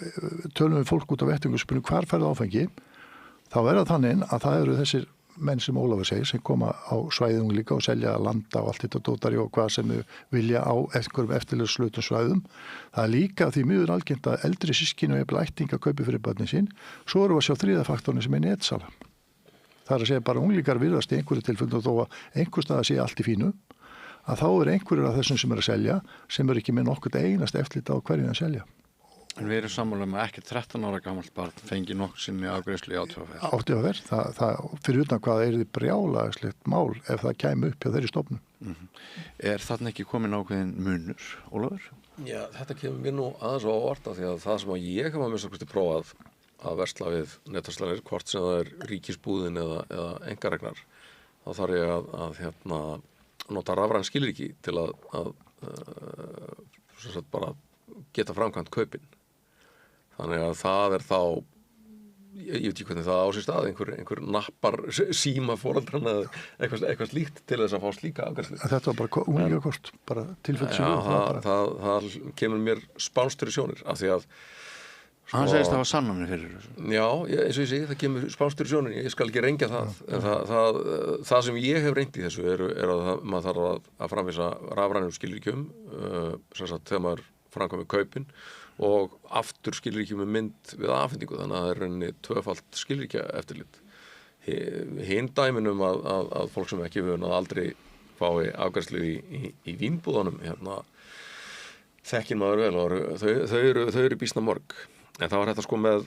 tölum við fólk út á vettingu og spurnum hvar færðu áfengi, þá er það þannig að það eru þessir menn sem Ólafur segir sem koma á svæðið unglinga og selja landa og allt þetta dótari og hvað sem þau vilja á einhverjum eftirlitsslutum svæðum. Það er líka því miður algengt að eldri systkini og jafnvel ættingar kaupi fyrir börnin sín. Svo erum við að sjá þriðja faktorinn sem er netsala. Það er að segja bara unglingar virðast í einhverju tilfellum þó að einhver stað að sé allt í fínu að þá er einhverjur af þessum sem er að selja sem er ekki með nokkurt einast eftirlit á hverjum að selja.
En við erum sammála með ekki 13 ára gamalt barn fengi nokkuð sinni afgreiðslu í átjóðaferð.
Átjóðaferð, það fyrir utan hvað er þið brjálæðislegt mál ef það kæmi upp hjá þeirri stofnun.
Er þarna ekki komin ákveðin munur, Ólafur?
Já, þetta kemur mér nú aðeins á óvart af því að það sem ég hef að minnsta prófað að versla við netverslanir, hvort sem það er ríkisbúðin eða engaregnar, þá þarf ég að nota rafræn skilríki til að bara geta framkvæmt kaupin. Þannig að það er þá, ég veit ekki hvernig það á sér stað, einhver nappar síma foreldrana eða eitthvað slíkt til þess að fá slíka afgreiðslu.
Þetta var bara unglingakort, bara tilfellsíma.
Það kemur mér spánstur í sjónir af því að
hann segist það var sannanir fyrir þessu.
Já, eins og ég segi, það kemur spánstur í sjónir, ég skal ekki rengja það. En það sem ég hef reynt í þessu er að maður þarf að framvísa rafrænum skilríkjum, þegar maður framkvæmir kaupin og aftur skilríkjum með mynd við afhendingu, þannig að það er rauninni tvöfalt skilríkja eftirlit. Hinn dæminum að fólk sem ekki vöna aldrei fái afgreiðslu í vínbúðunum, þekkir maður vel og þau eru býsna mörg. En það var þetta sko með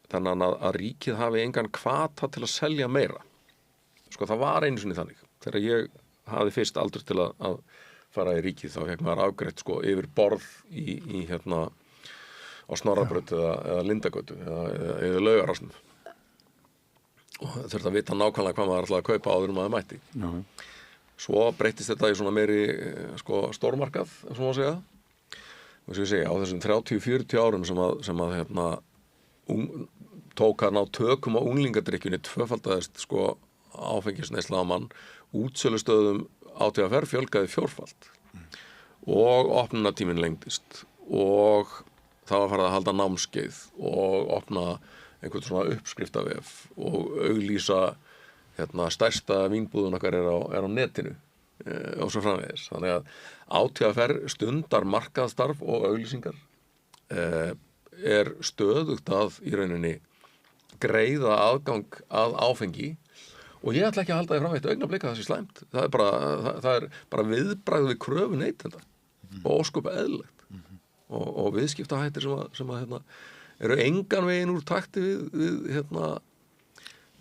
þannig að ríkið hafi engan hvata til að selja meira. Sko það var einu sinni þannig. Þegar ég hafði fyrst aldur til að fara í ríkið þá fekk maður afgreitt sko yfir borð á Snorrabraut eða Lindagötu eða Laugarásnum. Og þurfti að vita nákvæmlega hvað maður ætlaði að kaupa áður maður mætti. Svo breyttist þetta í svona meiri sko stórmarkað, svona að segja. Og sem ég segja, á þessum 30-40 árum sem að tók að ná tökum á unglingadrykkjunni tvöfaldaðist sko áfengisneysla á mann útsölustöðum ÁTVR fjölgaði 4-falt og opnunartíminn lengdist og það var farið að halda námskeið og opna einhvern svona uppskriftavef og auglýsa stærsta vínbúðun okkar er á netinu og svo framvegis. Þannig að ÁTVR stundar markaðsstarf og auglýsingar er stöðugt að í rauninni greiða aðgang að áfengi og ég ætla ekki að halda því fram eitt augnablik að það sé slæmt. Það er bara viðbragð við kröfu neytenda og ósköp eðlilegt og viðskiptahættir sem að eru engan veginn úr takti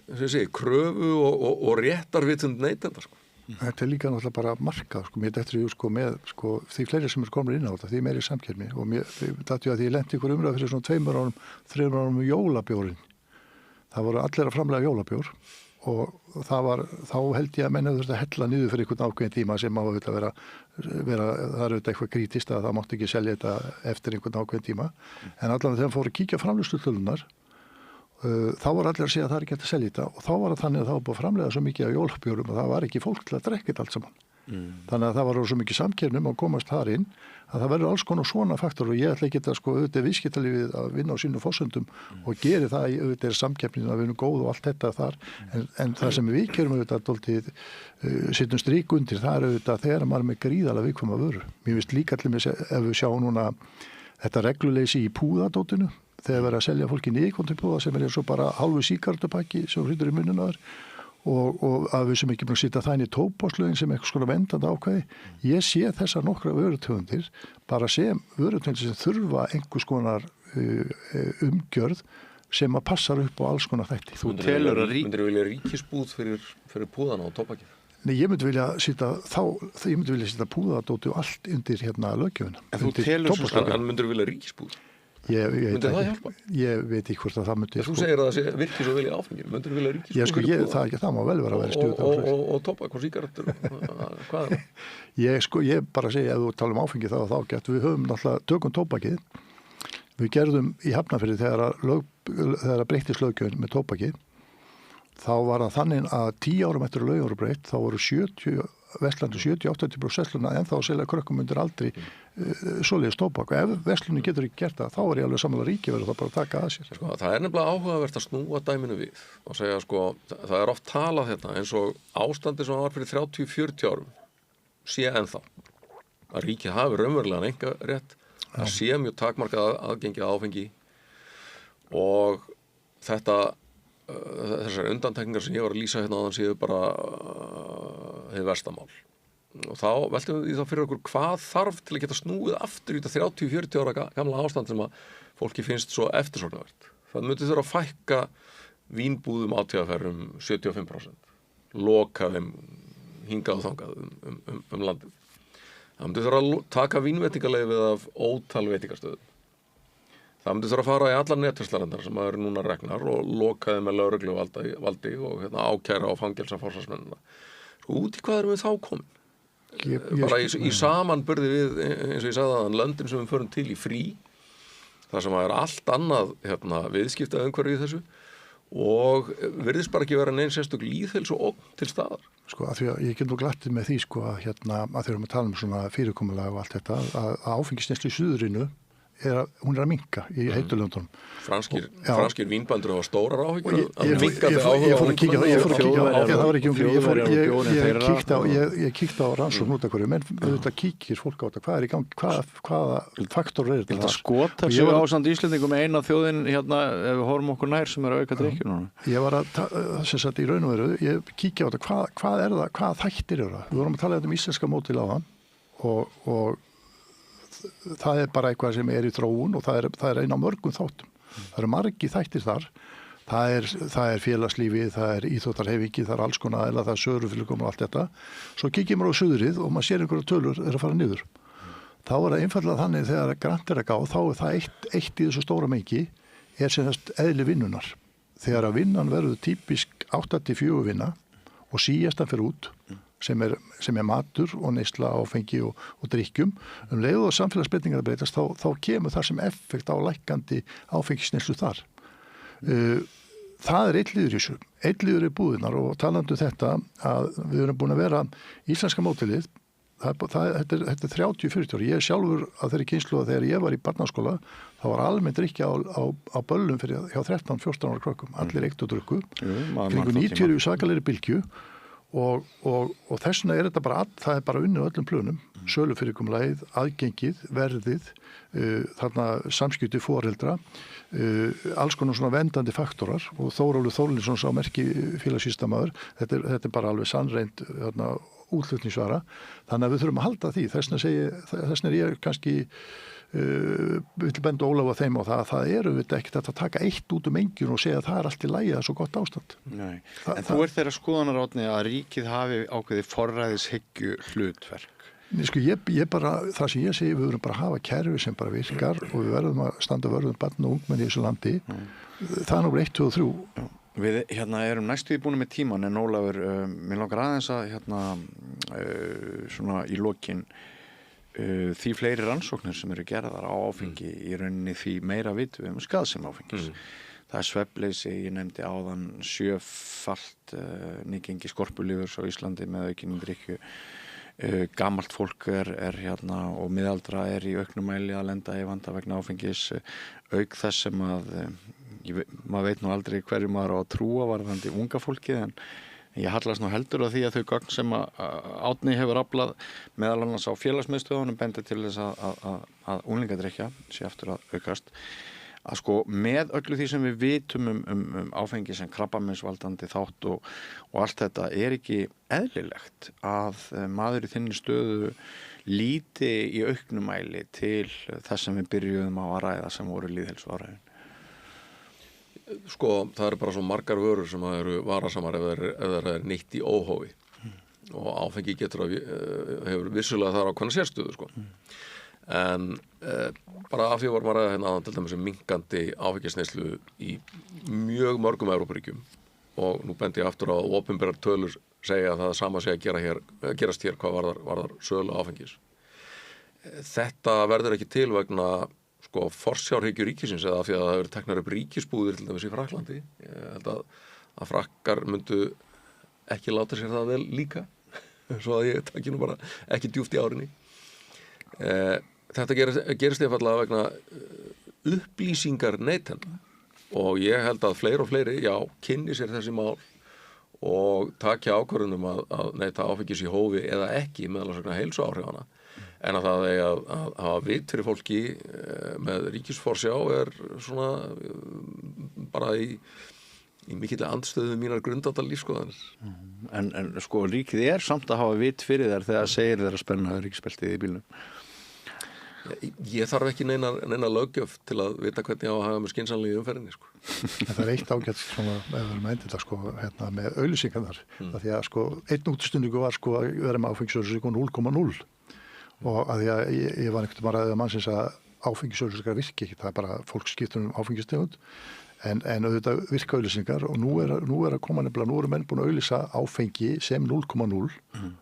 við kröfu og réttarvitund neytenda sko.
Þetta líka náttúrulega bara markað mér dettur með því fleiri sem komið inn á þetta, því meiri samkeppni og þetta að ég lenti ykkur umræð fyrir svona 2 árum, 3 árum jólabjórin. Það voru allir að framlega jólabjór og þá held ég að menn hefur þetta hella niður fyrir einhvern ákveðin tíma sem má þetta vera það er auðvitað eitthvað krítist að það mátti ekki selja þetta eftir einhvern ákveðin tíma en allavega þegar fóru að kíkja framleiðslutölunar þá var allir að segja að það er ekki hægt að selja þetta og þá var það þannig að það var búið að framleiða svo mikið af jólabjórum að það var ekki fólk til að drekka þetta allt saman. Þannig að það var svo mikið samkeppni að komast þar inn að það verður alls konar svona faktor og ég ætla ekki að auðvitað viðskiptalífið að vinna á sínum forsendum og geri það auðvitað samkeppnin að við erum góð og allt þetta þar en það sem við gerum auðvitað dálítið setjum strik undir það er auðvitað þegar maður er með gríðarlega viðkvæma vöru. Mér finnst líka allir með ef við sjáum núna þetta regluleysi í púðadótinu þegar verið að selja fólki nýkontipúða sem eins og bara hálfu síkartupakki sem hrýtur í munnuna og að við sem ekki búin að sitja það inn í tóbakslögin sem eitthvað svona vendandi ákvæði. Ég sé þessar nokkra vörutegundir bara sem vörutegundir sem þurfa einhvers konar umgjörð sem að passar upp á alls konar þætti.
Myndir vilja ríkisbúð fyrir púðana og tóbakið?
Nei, ég myndi vilja setja púðadóti og allt undir löggjöfina.
En þú telur svo en myndir vilja ríkisbúð? Myndi það hjálpa?
Ég veit ekki hvort að það myndi...
Þú segir að það virkir svo vel í áfengir. Myndir vilja ríkisbúð fyrir púðana? Það má vel vera að vera stjórn. Og tóbak og sígarettur? Hvað er það?
Ég bara segja að þú tala um áfengi þá gett. Við höfum náttúrulega tökum tóbakið. Við gerðum í Hafnarfirði þegar breyttist löggjöfin með tóbakið. Þá var það þannig að 10 árum eftir að lögin voru breytt, þá voru 70-80% verslana en þá að selja krökkum undir aldri svoleiðis tóbak og ef verslunin getur ekki gert það, þá er ég alveg sammála ríki verður það bara að taka að sér.
Sko, það er nefnilega áhugavert að snúa dæminu við og segja það er oft talað eins og ástandi sem var fyrir 30-40 árum sé ennþá að ríkið hafi raunverulegan einkarétt að sé mjög takmarkað aðgengi að áfengi og þessar undantekningar sem ég var að lýsa áðan séu bara hið verstamál og þá veltum við því fyrir okkur hvað þarf til að geta snúið aftur í þetta 30-40 ára gamla ástand sem að fólki finnst svo eftirsóknarvert. Það myndi þurfa að fækka vínbúðum ÁTVR 75%, loka þeim hingað og þangað landið. Það myndi þurfa að taka vínveitingaleyfið af ótal veitingastöðum. Það myndi þurfa að fara í allar netverslarennar sem eru núna regnar og loka þeim með lögregluvaldi og ákæra og fangelsa forsvarsmennina. Út í hvað erum við þá komin? Bara í samanburði við, eins og ég sagði að löndin sem við förum til í frí, þar sem er allt annað viðskipta umhverfi í þessu og virðist bara ekki vera neins sérstök lýðheilsu og til staðar.
Af því að ég get nú glattið með því að þegar við tala um svona fyrirkomulag og allt þetta að áfengisneyslu í suðurinu hún er að minnka í heitulöndunum. Franskir vínbændur hafa stórar áhyggjur að minnka ég fór að kíkja ég kíkti á rannsókn út af hverju menn auðvitað kíkir fólk á þetta hvað er í gangi, hvaða faktor er
þetta skota sig ásamt Íslendingum með eina þjóðin ef við horfum okkur nær sem er að auka drykkju núna. Ég
var að í raun og veru ég kíkja á þetta hvað er það, hvað þættir eru það. Við vorum að tala um íslenska mótil áðan og það er bara eitthvað sem er í þróun og það er einn á mörgum þáttum. Það eru margir þættir þar. Það er félagslífið, það er íþróttarhefingi, það er alls konar aðila, það er sörufylgum og allt þetta. Svo kíkjum við á suðrið og maður sér einhverja tölur er að fara niður. Þá er það einfallega þannig þegar grant er að gá, þá er það eitt í þessu stóra mengi er sem þess eðli vinnunar. Þegar að vinnan verður típisk 8-4 vinna og síðastan fyrir út sem er matur og neysla áfengi og drykkjum leið og samfélagsbreytingar að breytast þá kemur það sem effekt á lækkandi áfengisneyslu þar. Það er eitt liður í þessu. einn liður í búðinar og talandi þetta að við erum búin að vera íslenska mótilið, þetta er 30-40 ári. Ég sjálfur að þeirri kynslu að þegar ég var í barnaskóla, þá var almennt drykkja á böllum fyrir hjá 13-14 ára krökkum. Allir eitt og drukku. Kringu 90 í svakalegri bylgju og þess vegna þetta bara, það bara unnið öllum plönum. Sölufyrirkomulagið, aðgengið, verðið, þarna samskipti foreldra, alls konar svona vendandi faktorar og Þórólfur Þórlinsson sá merki félagsvísindamaður, þetta er bara alveg sannreind útflutningsvara, þannig að við þurfum að halda því. Þess vegna er ég kannski vill benda Ólaf á þeim og það eru við ekki þetta að taka eitt út engjun og segja að það er allt í lagi, það er svo gott ástand.
Nei. En þú þeirra skoðanar Árni að ríkið hafi ákveðið forræðishyggju hlutverk.
Sko, ég bara, það sem ég segi, við verðum bara að hafa kerfi sem bara virkar og við verðum að standa vörðum barn og ungmenni í þessu landi. Það er númer 1, 2 og 3.
Já. Við erum næstu í búin með tíman en Ólafur, mér langar aðeins að svona í lokin því fleiri rannsóknir sem eru gerðar á áfengi í rauninni því meira vitum við skaðsemi áfengis. Það er svefnleysi, ég nefndi áðan 7-falt nýgengi skorpulifurs á Íslandi með aukinni drykkju. Gamalt fólk er og miðaldra er í auknum mæli að lenda í vanda vegna áfengis, auk þess sem að maður veit nú aldrei hverju maður á að trúa varðandi unga fólkið en ég hallast nú heldur á því að þau gögn sem Árni hefur aflað meðal annars á félagsmiðstöðunum bendir til þess að unglingadrykkja sé aftur að aukast. Að sko með öllu því sem við vitum um áfengi sem krabbameinsvaldandi þátt og allt þetta er ekki eðlilegt að maður í þinni stöðu líti í auknum mæli til þess sem við byrjuðum á að ræða sem voru lýðheilsuáræðin.
Sko, það eru bara svo margar vörur sem eru varasamar ef það er nýtt í óhófi og áfengi hefur vissulega þar ákveðna sérstöðu sko. En bara af því vorum að ræða hérna aðan til dæmis minnkandi áfengisneyslu í mjög mörgum Evrópuríkjum og nú bendi ég aftur á að opinberar tölur segja að það sama sé að gerast hér hvað varðar sölu áfengis. Þetta verður ekki til vegna sko forsjárhyggju ríkisins eða af því að það hefur teknar upp ríkisbúðir til dæmis í Frakklandi. Ég held að frakkar myndu ekki láta sér það vel líka svo að ég taki nú bara ekki djúpt í árinni. Þetta gerist einfallega vegna upplýsingar neytenda og ég held að fleiri og fleiri, kynni sér þessi mál og takja ákvörðunum að neyta áfengis í hófi eða ekki meðal vegna heilsuáhrifana en að það eigi að hafa vit fyrir fólki með ríkisforsjá er svona bara í mikill andstöðu mínar grundvallarlífskoðanir.
En sko ríkið er samt að hafa vit fyrir þær þegar segir þeir að spenna ríkisbeltið í bílnum.
Ég þarf ekki neina löggjöf til að vita hvernig á að hafa með skynsamlega í umferðinni sko.
Það er eitt ágætt svona, ef við erum að þetta sko, með auglýsingarnar. Því að sko, einn útstundingu var sko að vera með áfengisauglýsingu 0,0 og að því að ég var einhvern veginn að mannsins að áfengisauglýsingar virki ekki, það er bara fólk skiptur áfengistegund en auðvitað virka auglýsingar og nú er að koma nefnilega, nú eru menn búin að auglýsa áfengi sem 0,0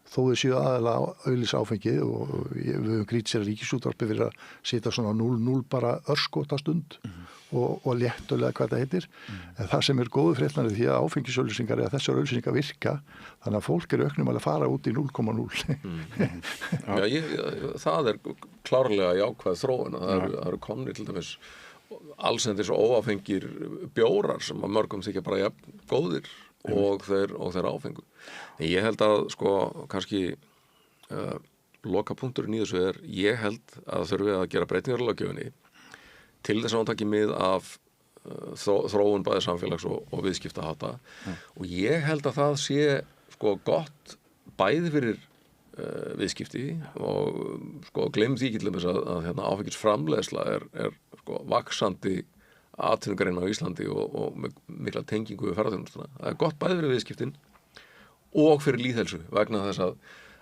þó þau séu aðalega auglýsa áfengi og við höfum grýtt sér ríkisútvarpi fyrir að setja svona 0,0 bara örskota stund og léttulega hvað það heitir en það sem er góðu fréttnari því að áfengisauglýsingar eða þessar auglýsingar virka þannig að fólk eru auknum að fara út í 0,0
Það er klárlega jákvæð þróun það eru komnir til dæmis allsendis óáfengir bjórar sem að mörgum þykja bara jafn góðir og þeir áfengu. En ég held að sko kannski lokapunkturinn í þessu er ég held að þurfi að gera breytingar á löggjöfinni til þess að hún taki mið af þróun bæði samfélags og viðskiptahátta og ég held að það sé sko gott bæði fyrir viðskipti og sko gleym því ekki til þess að áfengisframleiðsla er sko vaxandi atvinnugrein á Íslandi og mikla tengingu við ferðarþjónustuna. Það er gott bæði fyrir viðskiptin og fyrir lýðheilsu vegna þess að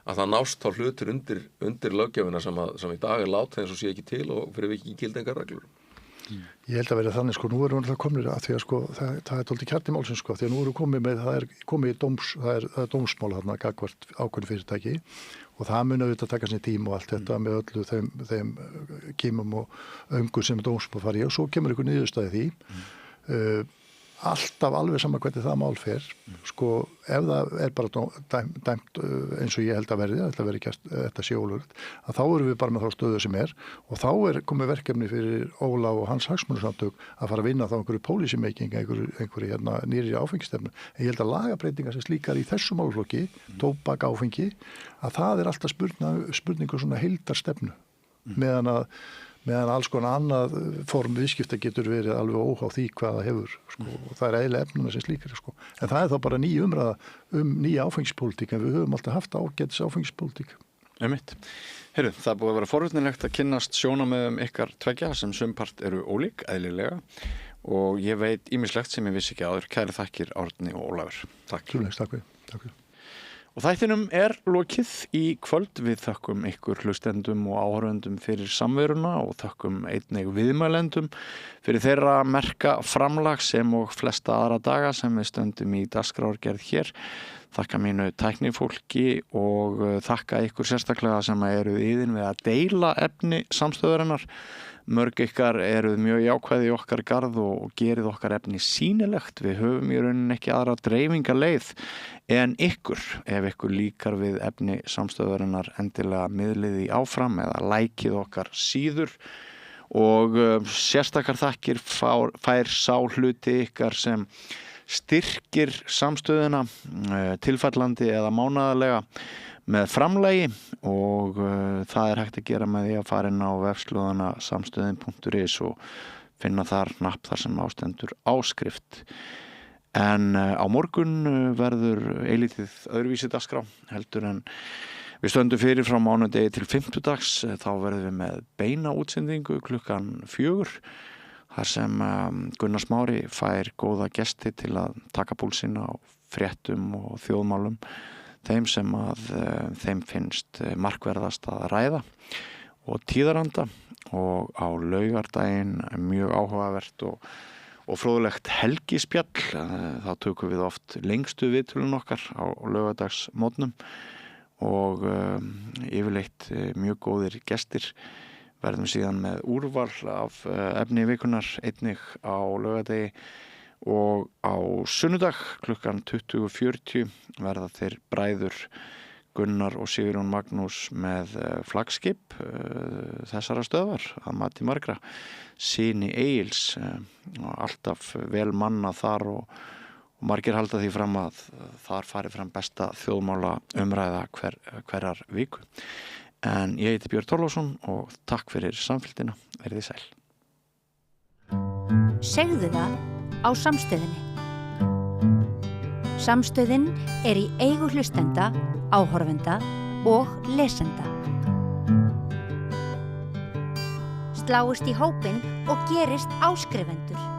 það nást þá hlutur undir löggjöfina sem í dag er látið eins og sé ekki til og fyrir ekki gild engar reglur.
Ég held að vera þannig sko, nú erum við komnir að því að sko, það er tóldi kjarni málsins sko, því að nú erum við komið með, það er dómsmál þarna gagnvart ákveðnu fyrirtæki og það mun auðvitað taka sér tíma og allt þetta með öllu þeim kímum og öngum sem dómsmál fari og svo kemur einhver niðurstaði því alltaf alveg sama hvernig það mál fer, sko, ef það bara dæmt eins og ég held að verði, þetta sé ólöglegt, að þá erum við bara með þá stöðu sem og þá komið verkefni fyrir Óla og hans hagsmunasamtök að fara að vinna þá einhverju policy making, einhverju nýrri áfengistefnu. En ég held að lagabreitingar sem slíkar í þessu málflokki, tóbak, áfengi, að það alltaf spurningu svona heildarstefnu, meðan alls konar annað form viðskipta getur verið alveg óháð því hvað það hefur, sko, og það eiginlega efnuna sem slíkar, sko. En það þá bara ný umræða nýja áfengispólitík, en við höfum alltaf haft ágætis áfengispólitík.
Einmitt. Heyrðu, það búið að vera forvitnilegt að kynnast sjónarmiðum ykkar tveggja sem sumpart eru ólík, eðlilega, og ég veit ýmislegt sem ég vissi ekki áður. Kæri þakkir Árni og Ólafur. Takk.
Takk fyrir.
Og þættinum lokið í kvöld. Við þökkum ykkur hlustendum og áhorfendum fyrir samveruna og þökkum einnig viðmælendum fyrir þeirra merka framlag sem og flesta aðra daga sem við stöndum í dagskrárgerð hér. Þakka mínu tæknifólki og þakka ykkur sérstaklega sem eru yðin við að deila efni samstöðurinnar. Mörg ykkar eruð mjög jákvæði í okkar garð og gerið okkar efni sýnilegt. Við höfum í rauninni ekki aðra dreifingaleið en ykkur. Ef ykkur líkar við efni samstöðurinnar endilega miðliði áfram eða lækið okkar síður. Og sérstakar þakkir fær sá hluti ykkar sem styrkir samstöðuna tilfallandi eða mánaðarlega með framlagi og það hægt að gera með því að fara inn á vefslóðana samstöðin.is og finna þar hnapp þar sem ástendur áskrift. En á morgun verður eilítið öðruvísi dagskrá heldur en við stöndum fyrir frá mánudegi til fimmtudags. Þá verðum við með beina útsendingu klukkan 4 þar sem Gunnar Smári fær góða gesti til að taka púlsinn á fréttum og þjóðmálum þeim sem að þeim finnst markverðast að ræða og tíðaranda og á laugardaginn mjög áhugavert og fróðlegt helgispjall. Þá tökum við oft lengstu viðtölun okkar á laugardagsmótnum og yfirleitt mjög góðir gestir. Verðum síðan með úrval af efni vikunar einnig á laugardegi og á sunnudag klukkan 20:40 verða þeir bræður Gunnar og Sigurjón Magnús með flaggskip þessara stöðvar að mati margra, Syni Egils, og alltaf vel mannað þar og margir halda því fram að þar fari fram besta þjóðmála umræða hverjar viku. En ég heiti Björn Þorláksson og takk fyrir samfylgdina. Verið þið sæl.
Segðu það á Samstöðinni. Samstöðin í eigu hlustenda, áhorfenda og lesenda. Sláist í hópinn og gerist áskrifendur.